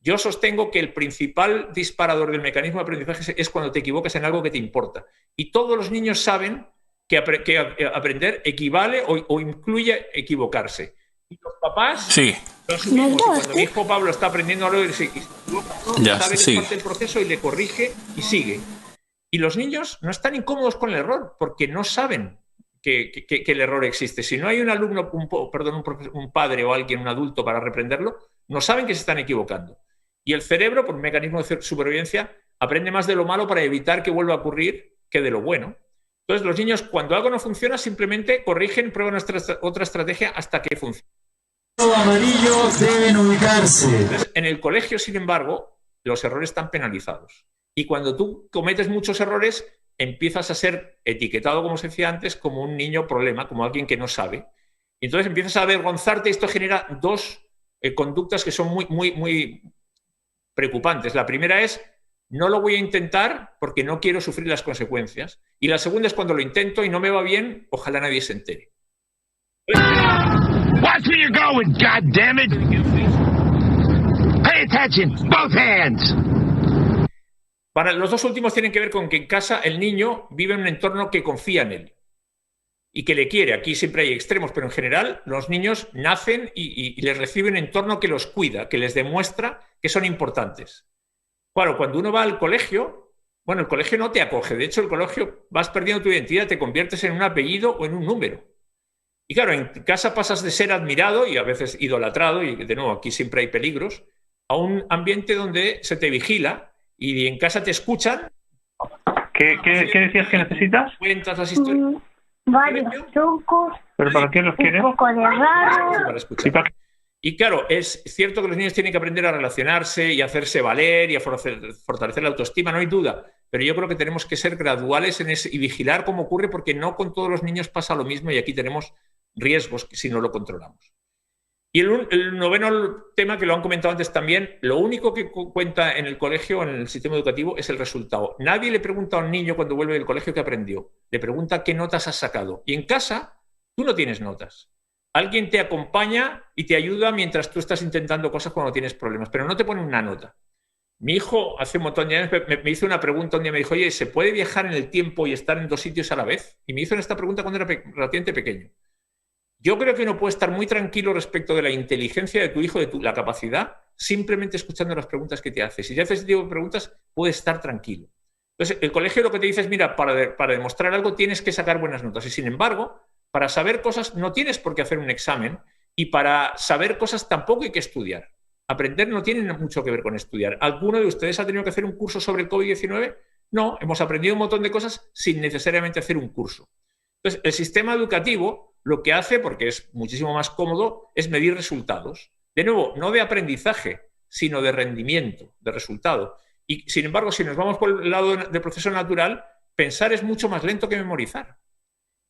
Yo sostengo que el principal disparador del mecanismo de aprendizaje es cuando te equivocas en algo que te importa. Y todos los niños saben que aprender equivale o incluye equivocarse. Y los papás... Sí. Cuando mi hijo Pablo está aprendiendo algo, sabe que es parte del proceso y le corrige y sigue. Y los niños no están incómodos con el error porque no saben que el error existe. Si no hay un alumno, un padre o alguien, un adulto para reprenderlo, no saben que se están equivocando. Y el cerebro, por un mecanismo de supervivencia, aprende más de lo malo para evitar que vuelva a ocurrir que de lo bueno. Entonces los niños, cuando algo no funciona, simplemente corrigen, prueban otra estrategia hasta que funcione. Los amarillos deben ubicarse. Entonces, en el colegio, sin embargo, los errores están penalizados. Y cuando tú cometes muchos errores, empiezas a ser etiquetado, como se decía antes, como un niño problema, como alguien que no sabe. Y entonces empiezas a avergonzarte y esto genera dos conductas que son muy preocupantes. La primera es, no lo voy a intentar porque no quiero sufrir las consecuencias. Y la segunda es cuando lo intento y no me va bien, ojalá nadie se entere. Watch where you're going, goddammit! Pay attention, both hands! Para los dos últimos tienen que ver con que en casa el niño vive en un entorno que confía en él y que le quiere. Aquí siempre hay extremos, pero en general los niños nacen y les reciben un entorno que los cuida, que les demuestra que son importantes. Claro, cuando uno va al colegio, bueno, el colegio no te acoge. De hecho, el colegio vas perdiendo tu identidad, te conviertes en un apellido o en un número. Y claro, en casa pasas de ser admirado y a veces idolatrado, y de nuevo aquí siempre hay peligros, a un ambiente donde se te vigila y en casa te escuchan. ¿Qué decías que necesitas? Cuentas las historias. Varios trucos. ¿Pero para qué los quieres? Un poco de raro. Para escuchar. Y claro, es cierto que los niños tienen que aprender a relacionarse y a hacerse valer y a fortalecer la autoestima, no hay duda. Pero yo creo que tenemos que ser graduales en y vigilar cómo ocurre, porque no con todos los niños pasa lo mismo y aquí tenemos riesgos si no lo controlamos. Y el noveno tema, que lo han comentado antes también, lo único que cuenta en el colegio, en el sistema educativo, es el resultado. Nadie le pregunta a un niño cuando vuelve del colegio qué aprendió. Le pregunta qué notas has sacado. Y en casa, tú no tienes notas. Alguien te acompaña y te ayuda mientras tú estás intentando cosas cuando tieres problemas, pero no te pone una nota. Mi hijo hace un montón de años me hizo una pregunta, un día me dijo, oye, ¿se puede viajar en el tiempo y estar en dos sitios a la vez? Y me hizo esta pregunta cuando era relativamente pequeño. Yo creo que uno puede estar muy tranquilo respecto de la inteligencia de tu hijo, de la capacidad, simplemente escuchando las preguntas que te hace. Si te haces ese tipo de preguntas, puedes estar tranquilo. Entonces, el colegio lo que te dice es, mira, para demostrar algo tienes que sacar buenas notas. Y sin embargo, para saber cosas no tienes por qué hacer un examen y para saber cosas tampoco hay que estudiar. Aprender no tiene mucho que ver con estudiar. ¿Alguno de ustedes ha tenido que hacer un curso sobre el COVID-19? No, hemos aprendido un montón de cosas sin necesariamente hacer un curso. Entonces, el sistema educativo lo que hace, porque es muchísimo más cómodo, es medir resultados. De nuevo, no de aprendizaje, sino de rendimiento, de resultado. Y, sin embargo, si nos vamos por el lado del proceso natural, pensar es mucho más lento que memorizar.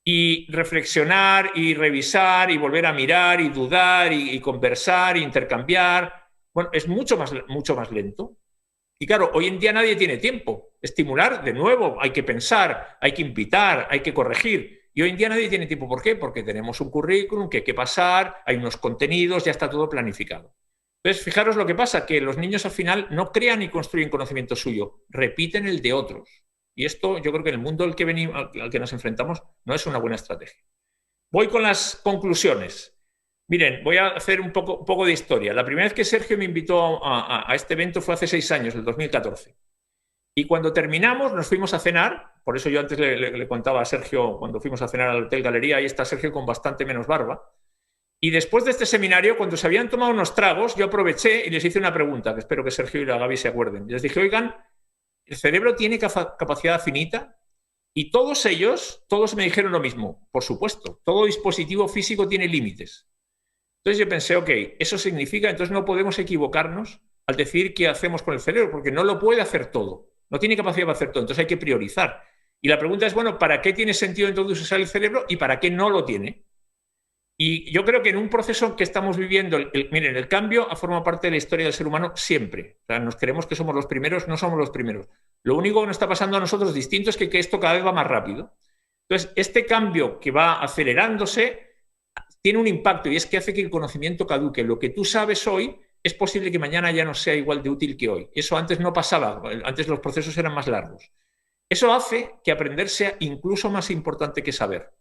Y reflexionar y revisar y volver a mirar y dudar y conversar e intercambiar, bueno, es mucho más lento. Y claro, hoy en día nadie tiene tiempo. Estimular, de nuevo, hay que pensar, hay que invitar, hay que corregir. Y hoy en día nadie tiene tiempo. ¿Por qué? Porque tenemos un currículum que hay que pasar, hay unos contenidos, ya está todo planificado. Entonces, fijaros lo que pasa, que los niños al final no crean y construyen conocimiento suyo, repiten el de otros. Y esto yo creo que en el mundo al que nos enfrentamos no es una buena estrategia. Voy con las conclusiones. Miren, voy a hacer un poco de historia. La primera vez que Sergio me invitó a este evento fue hace 6 años, el 2014. Y cuando terminamos nos fuimos a cenar, por eso yo antes le contaba a Sergio cuando fuimos a cenar al Hotel Galería, ahí está Sergio con bastante menos barba. Y después de este seminario, cuando se habían tomado unos tragos, yo aproveché y les hice una pregunta, que espero que Sergio y la Gaby se acuerden. Les dije, oigan, ¿el cerebro tiene capacidad finita? Y todos me dijeron lo mismo. Por supuesto, todo dispositivo físico tiene límites. Entonces yo pensé, ok, eso significa, entonces no podemos equivocarnos al decir qué hacemos con el cerebro, porque no lo puede hacer todo. No tiene capacidad para hacer todo, entonces hay que priorizar. Y la pregunta es, bueno, ¿para qué tiene sentido entonces usar el cerebro y para qué no lo tiene? Y yo creo que en un proceso que estamos viviendo, miren, el cambio forma parte de la historia del ser humano siempre. O sea, nos creemos que somos los primeros, no somos los primeros. Lo único que nos está pasando a nosotros distinto es que esto cada vez va más rápido. Entonces, este cambio que va acelerándose tiene un impacto y es que hace que el conocimiento caduque. Lo que tú sabes hoy es posible que mañana ya no sea igual de útil que hoy. Eso antes no pasaba, antes los procesos eran más largos. Eso hace que aprender sea incluso más importante que saber.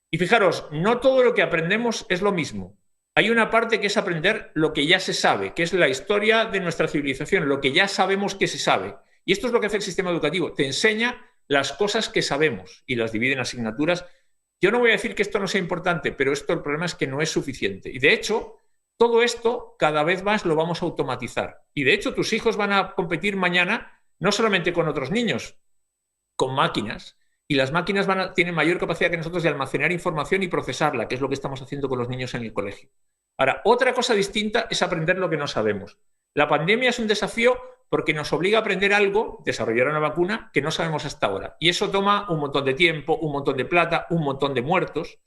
Y fijaros, no todo lo que aprendemos es lo mismo. Hay una parte que es aprender lo que ya se sabe, que es la historia de nuestra civilización, lo que ya sabemos que se sabe. Y esto es lo que hace el sistema educativo. Te enseña las cosas que sabemos y las divide en asignaturas. Yo no voy a decir que esto no sea importante, pero el problema es que no es suficiente. Y de hecho, todo esto cada vez más lo vamos a automatizar. Y de hecho, tus hijos van a competir mañana no solamente con otros niños, con máquinas. Y las máquinas tienen mayor capacidad que nosotros de almacenar información y procesarla, que es lo que estamos haciendo con los niños en el colegio. Ahora, otra cosa distinta es aprender lo que no sabemos. La pandemia es un desafío porque nos obliga a aprender algo, desarrollar una vacuna, que no sabemos hasta ahora. Y eso toma un montón de tiempo, un montón de plata, un montón de muertos.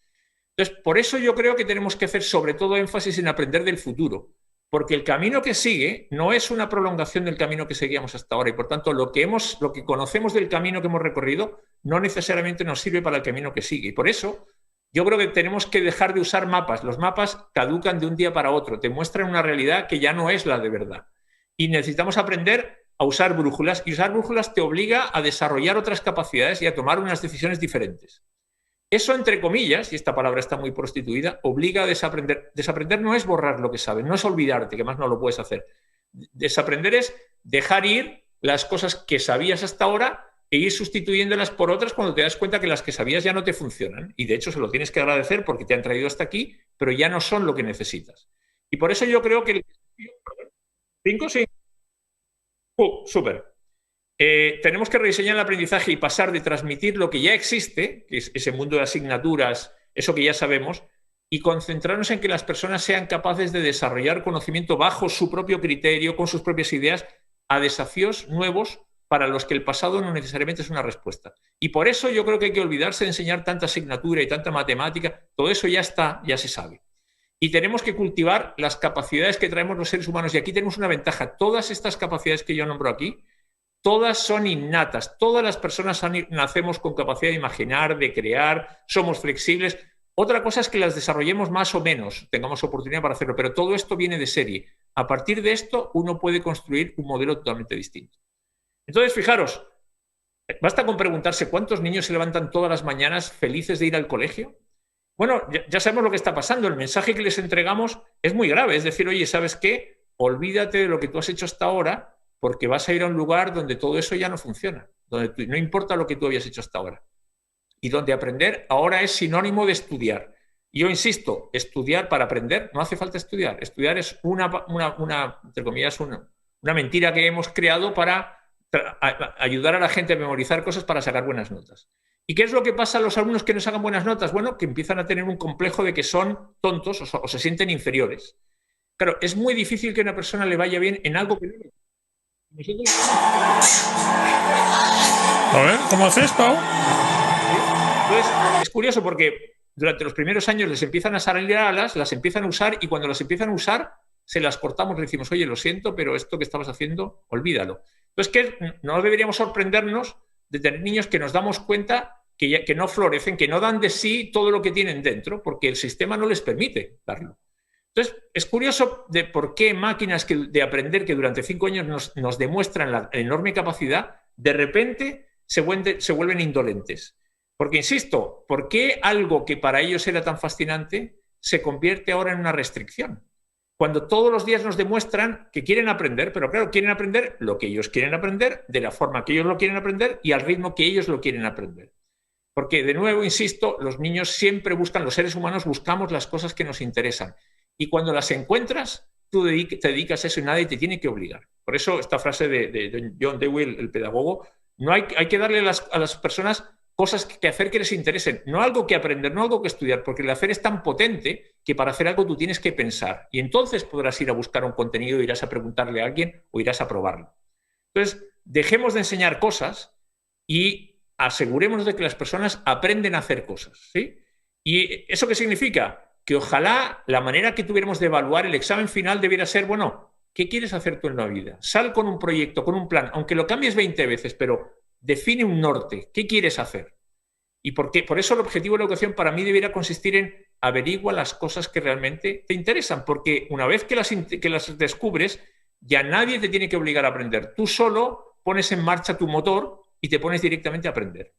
Entonces, por eso yo creo que tenemos que hacer sobre todo énfasis en aprender del futuro. Porque el camino que sigue no es una prolongación del camino que seguíamos hasta ahora y por tanto lo que conocemos del camino que hemos recorrido no necesariamente nos sirve para el camino que sigue. Y por eso yo creo que tenemos que dejar de usar mapas. Los mapas caducan de un día para otro, te muestran una realidad que ya no es la de verdad. Y necesitamos aprender a usar brújulas y usar brújulas te obliga a desarrollar otras capacidades y a tomar unas decisiones diferentes. Eso, entre comillas, y esta palabra está muy prostituida, obliga a desaprender. Desaprender no es borrar lo que sabes, no es olvidarte, que más no lo puedes hacer. Desaprender es dejar ir las cosas que sabías hasta ahora e ir sustituyéndolas por otras cuando te das cuenta que las que sabías ya no te funcionan. Y de hecho se lo tienes que agradecer porque te han traído hasta aquí, pero ya no son lo que necesitas. Y por eso yo creo que... ¿5? Sí. Súper. Tenemos que rediseñar el aprendizaje y pasar de transmitir lo que ya existe, que es ese mundo de asignaturas, eso que ya sabemos, y concentrarnos en que las personas sean capaces de desarrollar conocimiento bajo su propio criterio, con sus propias ideas, a desafíos nuevos para los que el pasado no necesariamente es una respuesta. Y por eso yo creo que hay que olvidarse de enseñar tanta asignatura y tanta matemática, todo eso ya está, ya se sabe. Y tenemos que cultivar las capacidades que traemos los seres humanos. Y aquí tenemos una ventaja. Todas estas capacidades que yo nombro aquí, todas son innatas. Todas las personas nacemos con capacidad de imaginar, de crear, somos flexibles. Otra cosa es que las desarrollemos más o menos, tengamos oportunidad para hacerlo, pero todo esto viene de serie. A partir de esto, uno puede construir un modelo totalmente distinto. Entonces, fijaros, basta con preguntarse cuántos niños se levantan todas las mañanas felices de ir al colegio. Bueno, ya sabemos lo que está pasando. El mensaje que les entregamos es muy grave. Es decir, oye, ¿sabes qué? Olvídate de lo que tú has hecho hasta ahora porque vas a ir a un lugar donde todo eso ya no funciona, donde no importa lo que tú habías hecho hasta ahora. Y donde aprender ahora es sinónimo de estudiar. Y yo insisto, estudiar para aprender no hace falta estudiar. Estudiar es entre comillas, una mentira que hemos creado para ayudar a la gente a memorizar cosas para sacar buenas notas. ¿Y qué es lo que pasa a los alumnos que no sacan buenas notas? Bueno, que empiezan a tener un complejo de que son tontos o se sienten inferiores. Claro, es muy difícil que a una persona le vaya bien en algo que no le... A ver, ¿cómo haces, Pau? Entonces, es curioso porque durante los primeros años les empiezan a salir alas, las empiezan a usar y cuando las empiezan a usar se las cortamos, le decimos, oye, lo siento, pero esto que estabas haciendo, olvídalo. Entonces, que no deberíamos sorprendernos de tener niños que nos damos cuenta que no florecen, que no dan de sí todo lo que tienen dentro, porque el sistema no les permite darlo. Entonces, es curioso de por qué máquinas de aprender que durante 5 años nos demuestran la enorme capacidad, de repente se vuelven indolentes. Porque, insisto, ¿por qué algo que para ellos era tan fascinante se convierte ahora en una restricción? Cuando todos los días nos demuestran que quieren aprender, pero claro, quieren aprender lo que ellos quieren aprender, de la forma que ellos lo quieren aprender y al ritmo que ellos lo quieren aprender. Porque, de nuevo, insisto, los niños siempre buscan, los seres humanos buscamos las cosas que nos interesan. Y cuando las encuentras, tú te dedicas a eso y nadie te tiene que obligar. Por eso esta frase de John Dewey, el pedagogo, hay que darle a las personas cosas que hacer que les interesen, no algo que aprender, no algo que estudiar, porque el hacer es tan potente que para hacer algo tú tienes que pensar y entonces podrás ir a buscar un contenido, irás a preguntarle a alguien o irás a probarlo. Entonces, dejemos de enseñar cosas y asegurémonos de que las personas aprenden a hacer cosas, ¿sí? ¿Y eso qué significa? Que ojalá la manera que tuviéramos de evaluar el examen final debiera ser, bueno, ¿qué quieres hacer tú en la vida? Sal con un proyecto, con un plan, aunque lo cambies 20 veces, pero define un norte. ¿Qué quieres hacer? Y por eso el objetivo de la educación para mí debería consistir en averigua las cosas que realmente te interesan, porque una vez que las descubres, ya nadie te tiene que obligar a aprender. Tú solo pones en marcha tu motor y te pones directamente a aprender.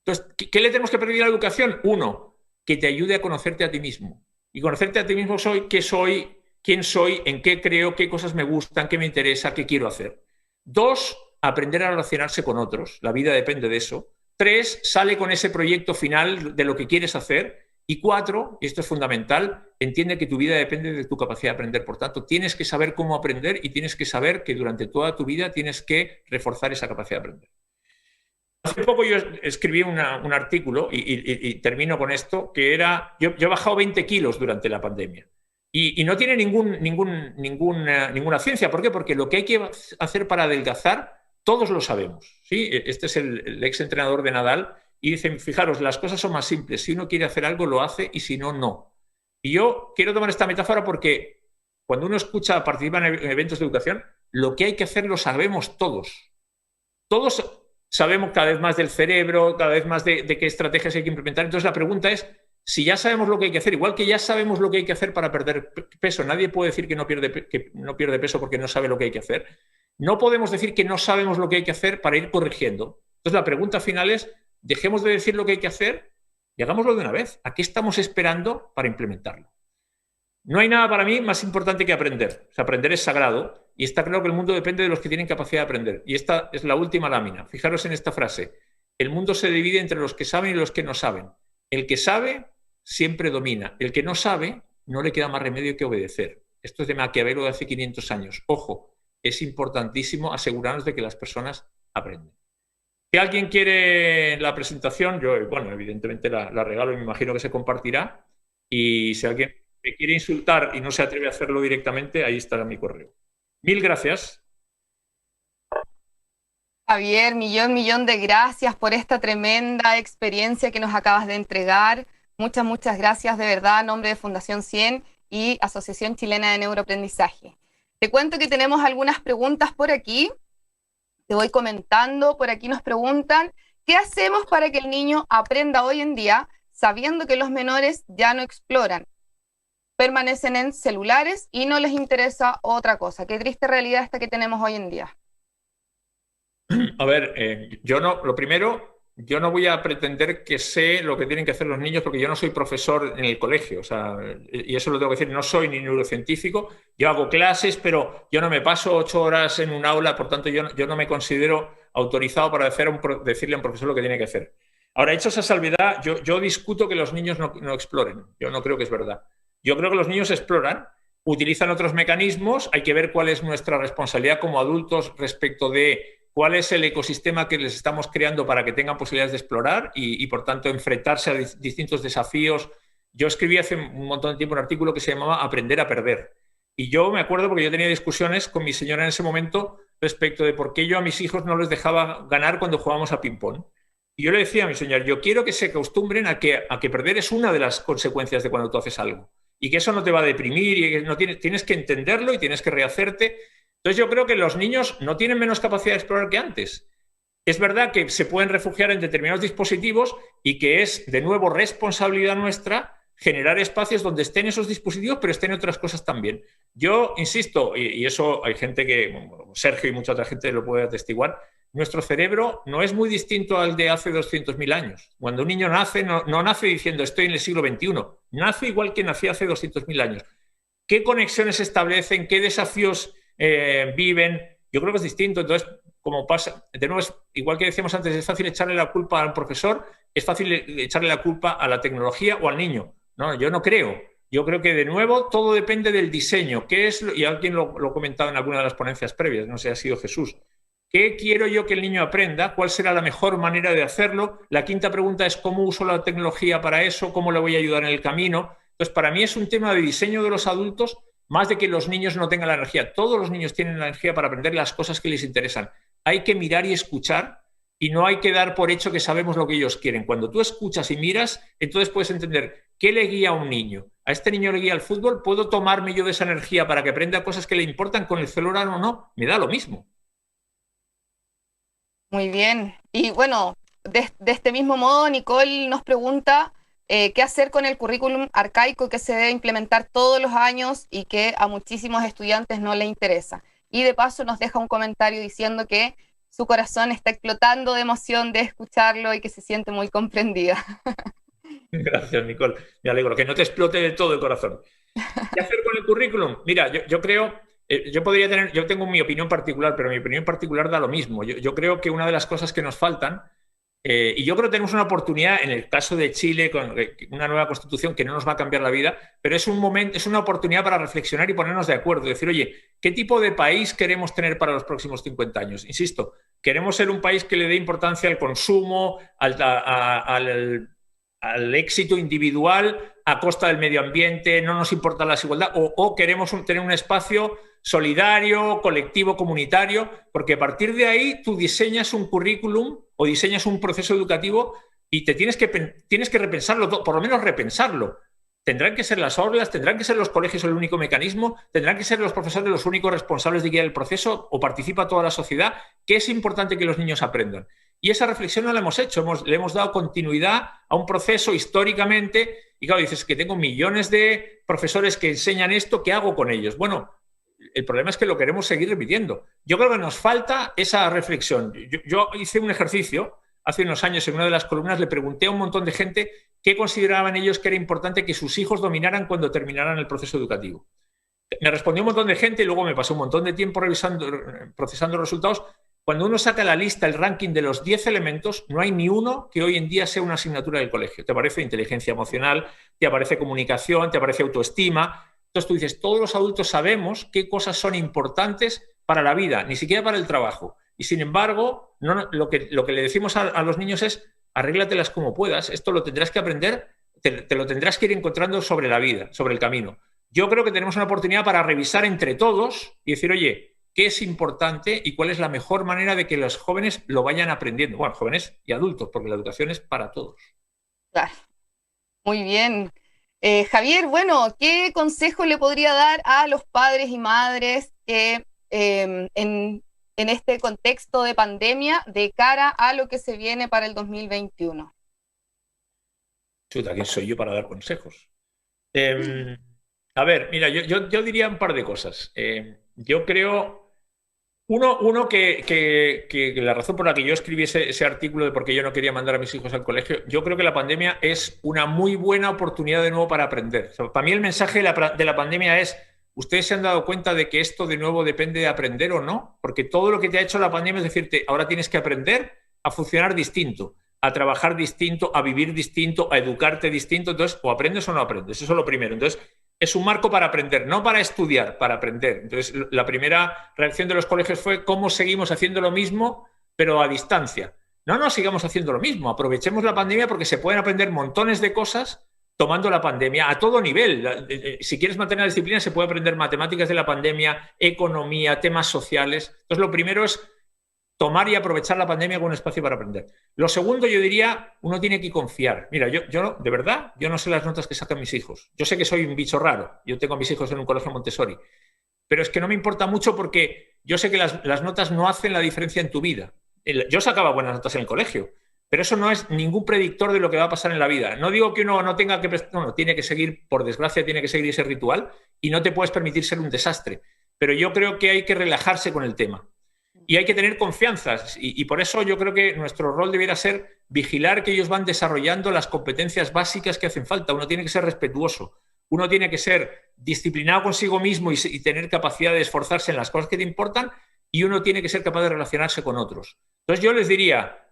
Entonces, ¿qué le tenemos que pedir a la educación? 1, que te ayude a conocerte a ti mismo. Y conocerte a ti mismo qué soy, quién soy, en qué creo, qué cosas me gustan, qué me interesa, qué quiero hacer. 2, aprender a relacionarse con otros. La vida depende de eso. 3, sale con ese proyecto final de lo que quieres hacer. Y 4, y esto es fundamental, entiende que tu vida depende de tu capacidad de aprender. Por tanto, tienes que saber cómo aprender y tienes que saber que durante toda tu vida tienes que reforzar esa capacidad de aprender. Hace poco yo escribí un artículo, y termino con esto, que era, yo he bajado 20 kilos durante la pandemia. Y no tiene ninguna ciencia. ¿Por qué? Porque lo que hay que hacer para adelgazar, todos lo sabemos, ¿sí? Este es el ex entrenador de Nadal, y dicen, fijaros, las cosas son más simples. Si uno quiere hacer algo, lo hace, y si no, no. Y yo quiero tomar esta metáfora porque cuando uno escucha participar en eventos de educación, lo que hay que hacer lo sabemos todos. Todos sabemos cada vez más del cerebro, cada vez más de qué estrategias hay que implementar. Entonces la pregunta es, si ya sabemos lo que hay que hacer, igual que ya sabemos lo que hay que hacer para perder peso, nadie puede decir que no pierde peso porque no sabe lo que hay que hacer. No podemos decir que no sabemos lo que hay que hacer para ir corrigiendo. Entonces la pregunta final es, dejemos de decir lo que hay que hacer y hagámoslo de una vez. ¿A qué estamos esperando para implementarlo? No hay nada para mí más importante que aprender. O sea, aprender es sagrado y está claro que el mundo depende de los que tienen capacidad de aprender. Y esta es la última lámina. Fijaros en esta frase. El mundo se divide entre los que saben y los que no saben. El que sabe siempre domina. El que no sabe no le queda más remedio que obedecer. Esto es de Maquiavelo de hace 500 años. Ojo, es importantísimo asegurarnos de que las personas aprenden. Si alguien quiere la presentación, yo, bueno, evidentemente la regalo y me imagino que se compartirá. Y si alguien me quiere insultar y no se atreve a hacerlo directamente, ahí estará mi correo. Mil gracias. Javier, millón de gracias por esta tremenda experiencia que nos acabas de entregar. Muchas gracias de verdad, en nombre de Fundación 100 y Asociación Chilena de Neuroaprendizaje. Te cuento que tenemos algunas preguntas por aquí. Te voy comentando. Por aquí nos preguntan, ¿qué hacemos para que el niño aprenda hoy en día sabiendo que los menores ya no exploran? Permanecen en celulares y no les interesa otra cosa. Qué triste realidad esta que tenemos hoy en día. A ver, lo primero, yo no voy a pretender que sé lo que tienen que hacer los niños porque yo no soy profesor en el colegio, o sea, y eso lo tengo que decir, no soy ni neurocientífico, yo hago clases, pero yo no me paso 8 horas en un aula, por tanto yo no me considero autorizado para decirle a un profesor lo que tiene que hacer. Ahora, hecho esa salvedad, yo discuto que los niños no exploren, yo no creo que es verdad. Yo creo que los niños exploran, utilizan otros mecanismos, hay que ver cuál es nuestra responsabilidad como adultos respecto de cuál es el ecosistema que les estamos creando para que tengan posibilidades de explorar y por tanto, enfrentarse a distintos desafíos. Yo escribí hace un montón de tiempo un artículo que se llamaba Aprender a perder. Y yo me acuerdo porque yo tenía discusiones con mi señora en ese momento respecto de por qué yo a mis hijos no les dejaba ganar cuando jugábamos a ping-pong. Y yo le decía a mi señora, yo quiero que se acostumbren a que perder es una de las consecuencias de cuando tú haces algo. Y que eso no te va a deprimir, y que no tienes que entenderlo y tienes que rehacerte. Entonces yo creo que los niños no tienen menos capacidad de explorar que antes. Es verdad que se pueden refugiar en determinados dispositivos y que es, de nuevo, responsabilidad nuestra generar espacios donde estén esos dispositivos, pero estén otras cosas también. Yo insisto, y eso hay gente que, bueno, Sergio y mucha otra gente lo puede atestiguar, nuestro cerebro no es muy distinto al de hace 200.000 años. Cuando un niño nace, no nace diciendo estoy en el siglo XXI, nace igual que nacía hace 200.000 años. ¿Qué conexiones se establecen? ¿Qué desafíos viven? Yo creo que es distinto. Entonces, como pasa, de nuevo, igual que decíamos antes, es fácil echarle la culpa al profesor, es fácil echarle la culpa a la tecnología o al niño. No, yo no creo. Yo creo que, de nuevo, todo depende del diseño. ¿Qué es? Y alguien lo ha comentado en alguna de las ponencias previas, no sé si ha sido Jesús. ¿Qué quiero yo que el niño aprenda? ¿Cuál será la mejor manera de hacerlo? La quinta pregunta es ¿cómo uso la tecnología para eso? ¿Cómo le voy a ayudar en el camino? Entonces, para mí es un tema de diseño de los adultos más de que los niños no tengan la energía. Todos los niños tienen la energía para aprender las cosas que les interesan. Hay que mirar y escuchar y no hay que dar por hecho que sabemos lo que ellos quieren. Cuando tú escuchas y miras, entonces puedes entender qué le guía a un niño. A este niño le guía el fútbol, ¿puedo tomarme yo de esa energía para que aprenda cosas que le importan con el celular o no? Me da lo mismo. Muy bien. Y bueno, de este mismo modo, Nicole nos pregunta qué hacer con el currículum arcaico que se debe implementar todos los años y que a muchísimos estudiantes no les interesa. Y de paso nos deja un comentario diciendo que su corazón está explotando de emoción de escucharlo y que se siente muy comprendida. Gracias, Nicole. Me alegro. Que no te explote de todo el corazón. ¿Qué hacer con el currículum? Mira, yo creo... yo tengo mi opinión particular, pero mi opinión particular da lo mismo. Yo creo que una de las cosas que nos faltan, y yo creo que tenemos una oportunidad en el caso de Chile con una nueva constitución que no nos va a cambiar la vida, pero es una oportunidad para reflexionar y ponernos de acuerdo. Decir, oye, ¿qué tipo de país queremos tener para los próximos 50 años? Insisto, ¿queremos ser un país que le dé importancia al consumo, al éxito individual a costa del medio ambiente, no nos importa la desigualdad, o queremos tener un espacio solidario, colectivo, comunitario? Porque a partir de ahí tú diseñas un currículum o diseñas un proceso educativo y tienes que repensarlo, por lo menos repensarlo. ¿Tendrán que ser las aulas, tendrán que ser los colegios el único mecanismo, tendrán que ser los profesores los únicos responsables de guiar el proceso o participa toda la sociedad? ¿Qué es importante que los niños aprendan? Y esa reflexión no la hemos hecho, le hemos dado continuidad a un proceso históricamente y claro, dices que tengo millones de profesores que enseñan esto, ¿qué hago con ellos? Bueno, el problema es que lo queremos seguir repitiendo. Yo creo que nos falta esa reflexión. Yo hice un ejercicio hace unos años en una de las columnas, le pregunté a un montón de gente qué consideraban ellos que era importante que sus hijos dominaran cuando terminaran el proceso educativo. Me respondió un montón de gente y luego me pasó un montón de tiempo procesando los resultados. Cuando uno saca la lista, el ranking de los 10 elementos, no hay ni uno que hoy en día sea una asignatura del colegio. Te aparece inteligencia emocional, te aparece comunicación, te aparece autoestima. Entonces tú dices, todos los adultos sabemos qué cosas son importantes para la vida, ni siquiera para el trabajo. Y sin embargo, lo que le decimos a los niños es, arréglatelas como puedas, esto lo tendrás que aprender, te lo tendrás que ir encontrando sobre la vida, sobre el camino. Yo creo que tenemos una oportunidad para revisar entre todos y decir, oye, ¿qué es importante y cuál es la mejor manera de que los jóvenes lo vayan aprendiendo? Bueno, jóvenes y adultos, porque la educación es para todos. Claro. Muy bien. Javier, bueno, ¿qué consejo le podría dar a los padres y madres que en este contexto de pandemia de cara a lo que se viene para el 2021? Chuta, ¿quién soy yo para dar consejos? A ver, mira, yo diría un par de cosas. Yo creo, uno que la razón por la que yo escribí ese artículo de por qué yo no quería mandar a mis hijos al colegio, yo creo que la pandemia es una muy buena oportunidad de nuevo para aprender. O sea, para mí el mensaje de la pandemia es, ¿ustedes se han dado cuenta de que esto de nuevo depende de aprender o no? Porque todo lo que te ha hecho la pandemia es decirte, ahora tienes que aprender a funcionar distinto, a trabajar distinto, a vivir distinto, a educarte distinto. Entonces, o aprendes o no aprendes. Eso es lo primero. Entonces, es un marco para aprender, no para estudiar, para aprender. Entonces, la primera reacción de los colegios fue cómo seguimos haciendo lo mismo, pero a distancia. No sigamos haciendo lo mismo, aprovechemos la pandemia porque se pueden aprender montones de cosas tomando la pandemia a todo nivel. Si quieres mantener la disciplina, se puede aprender matemáticas de la pandemia, economía, temas sociales. Entonces, lo primero es tomar y aprovechar la pandemia como un espacio para aprender. Lo segundo, yo diría, uno tiene que confiar. Mira, yo de verdad, yo no sé las notas que sacan mis hijos. Yo sé que soy un bicho raro. Yo tengo a mis hijos en un colegio Montessori. Pero es que no me importa mucho porque yo sé que las notas no hacen la diferencia en tu vida. Yo sacaba buenas notas en el colegio, pero eso no es ningún predictor de lo que va a pasar en la vida. No digo que uno no tenga que... No, tiene que seguir, por desgracia, tiene que seguir ese ritual y no te puedes permitir ser un desastre. Pero yo creo que hay que relajarse con el tema. Y hay que tener confianza y por eso yo creo que nuestro rol debiera ser vigilar que ellos van desarrollando las competencias básicas que hacen falta. Uno tiene que ser respetuoso, uno tiene que ser disciplinado consigo mismo y tener capacidad de esforzarse en las cosas que te importan y uno tiene que ser capaz de relacionarse con otros. Entonces yo les diría,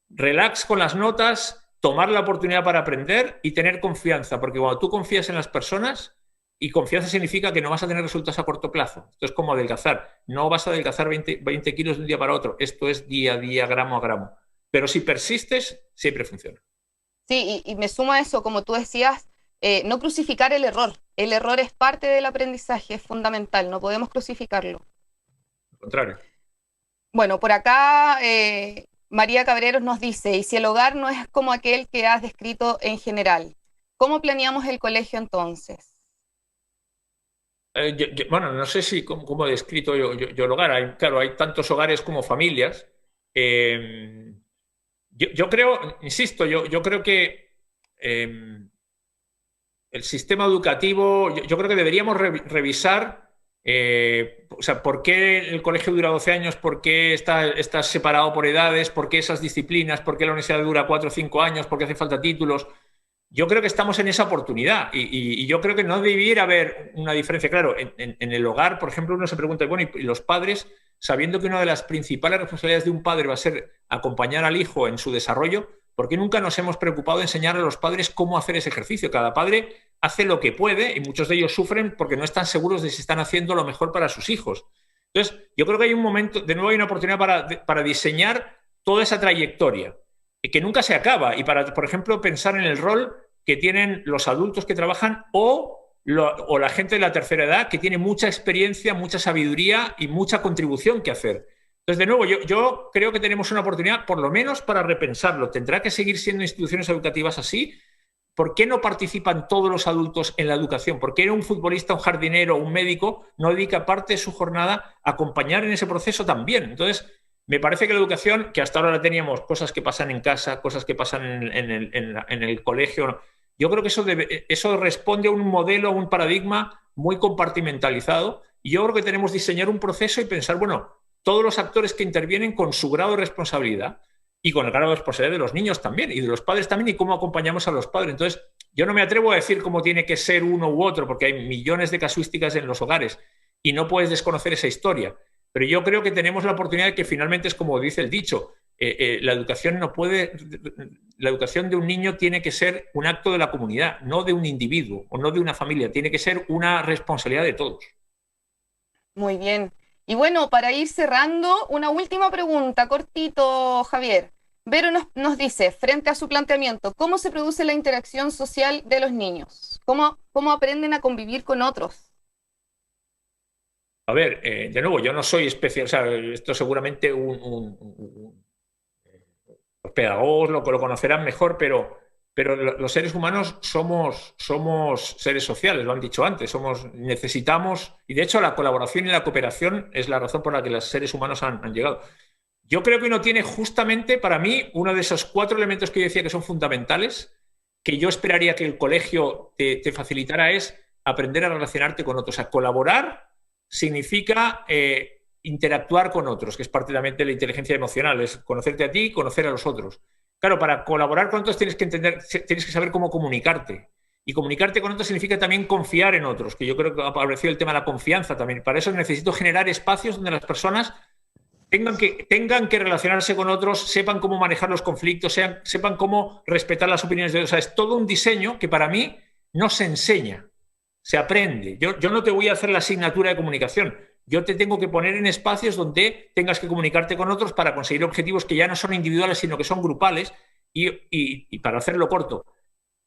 relax con las notas, tomar la oportunidad para aprender y tener confianza, porque cuando tú confías en las personas... Y confianza significa que no vas a tener resultados a corto plazo. Esto es como adelgazar. No vas a adelgazar 20 kilos de un día para otro. Esto es día a día, gramo a gramo. Pero si persistes, siempre funciona. Sí, y me sumo a eso, como tú decías, no crucificar el error. El error es parte del aprendizaje, es fundamental. No podemos crucificarlo. Al contrario. Bueno, por acá María Cabreros nos dice, y si el hogar no es como aquel que has descrito en general, ¿cómo planeamos el colegio entonces? Bueno, no sé si cómo he descrito yo el hogar. Claro, hay tantos hogares como familias. Yo creo, insisto, yo creo que el sistema educativo, yo creo que deberíamos revisar, o sea, por qué el colegio dura 12 años, por qué está separado por edades, por qué esas disciplinas, por qué la universidad dura 4 o 5 años, por qué hace falta títulos. Yo creo que estamos en esa oportunidad y yo creo que no debiera haber una diferencia. Claro, en el hogar, por ejemplo, uno se pregunta, bueno, y los padres, sabiendo que una de las principales responsabilidades de un padre va a ser acompañar al hijo en su desarrollo, ¿por qué nunca nos hemos preocupado de enseñar a los padres cómo hacer ese ejercicio? Cada padre hace lo que puede y muchos de ellos sufren porque no están seguros de si están haciendo lo mejor para sus hijos. Entonces, yo creo que hay un momento, de nuevo hay una oportunidad para diseñar toda esa trayectoria, que nunca se acaba, y para, por ejemplo, pensar en el rol que tienen los adultos que trabajan o la gente de la tercera edad que tiene mucha experiencia, mucha sabiduría y mucha contribución que hacer. Entonces, de nuevo, yo creo que tenemos una oportunidad, por lo menos, para repensarlo. ¿Tendrá que seguir siendo instituciones educativas así? ¿Por qué no participan todos los adultos en la educación? ¿Por qué un futbolista, un jardinero, un médico no dedica parte de su jornada a acompañar en ese proceso también? Entonces, me parece que la educación, que hasta ahora la teníamos, cosas que pasan en casa, cosas que pasan en el colegio, yo creo que eso responde a un modelo, a un paradigma muy compartimentalizado, y yo creo que tenemos que diseñar un proceso y pensar, bueno, todos los actores que intervienen con su grado de responsabilidad y con el grado de responsabilidad de los niños también y de los padres también y cómo acompañamos a los padres. Entonces, yo no me atrevo a decir cómo tiene que ser uno u otro porque hay millones de casuísticas en los hogares y no puedes desconocer esa historia. Pero yo creo que tenemos la oportunidad de que finalmente es como dice el dicho, la educación la educación de un niño tiene que ser un acto de la comunidad, no de un individuo o no de una familia, tiene que ser una responsabilidad de todos. Muy bien. Y bueno, para ir cerrando, una última pregunta, cortito, Javier. Vero nos dice, frente a su planteamiento, ¿cómo se produce la interacción social de los niños? ¿Cómo aprenden a convivir con otros? A ver, de nuevo, yo no soy especial, o sea, esto seguramente los pedagogos lo conocerán mejor, pero los seres humanos somos seres sociales, lo han dicho antes, necesitamos, y de hecho la colaboración y la cooperación es la razón por la que los seres humanos han llegado. Yo creo que uno tiene justamente, para mí, uno de esos 4 elementos que yo decía que son fundamentales, que yo esperaría que el colegio te facilitara, es aprender a relacionarte con otros. O sea, colaborar significa interactuar con otros, que es parte también de la inteligencia emocional, es conocerte a ti y conocer a los otros. Claro, para colaborar con otros tienes que saber cómo comunicarte. Y comunicarte con otros significa también confiar en otros, que yo creo que ha aparecido el tema de la confianza también. Para eso necesito generar espacios donde las personas tengan que relacionarse con otros, sepan cómo manejar los conflictos, sepan cómo respetar las opiniones de otros. O sea, es todo un diseño que para mí no se enseña. se aprende. Yo no te voy a hacer la asignatura de comunicación. Yo te tengo que poner en espacios donde tengas que comunicarte con otros para conseguir objetivos que ya no son individuales, sino que son grupales. Y para hacerlo corto,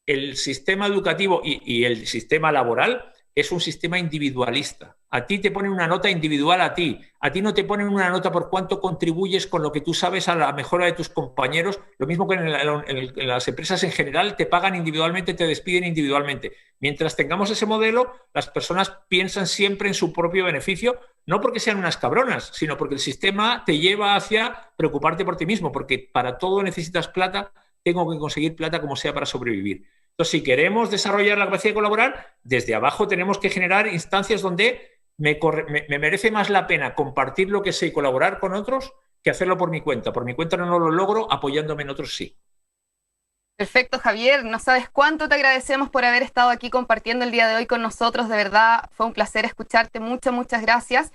el sistema educativo y el sistema laboral es un sistema individualista. A ti te ponen una nota individual a ti no te ponen una nota por cuánto contribuyes con lo que tú sabes a la mejora de tus compañeros. Lo mismo que en las empresas en general, te pagan individualmente, te despiden individualmente. Mientras tengamos ese modelo, las personas piensan siempre en su propio beneficio, no porque sean unas cabronas, sino porque el sistema te lleva hacia preocuparte por ti mismo, porque para todo necesitas plata, tengo que conseguir plata como sea para sobrevivir. Entonces, si queremos desarrollar la capacidad de colaborar, desde abajo tenemos que generar instancias donde me merece más la pena compartir lo que sé y colaborar con otros que hacerlo por mi cuenta. Por mi cuenta no lo logro, apoyándome en otros sí. Perfecto, Javier. No sabes cuánto te agradecemos por haber estado aquí compartiendo el día de hoy con nosotros. De verdad, fue un placer escucharte. Muchas gracias.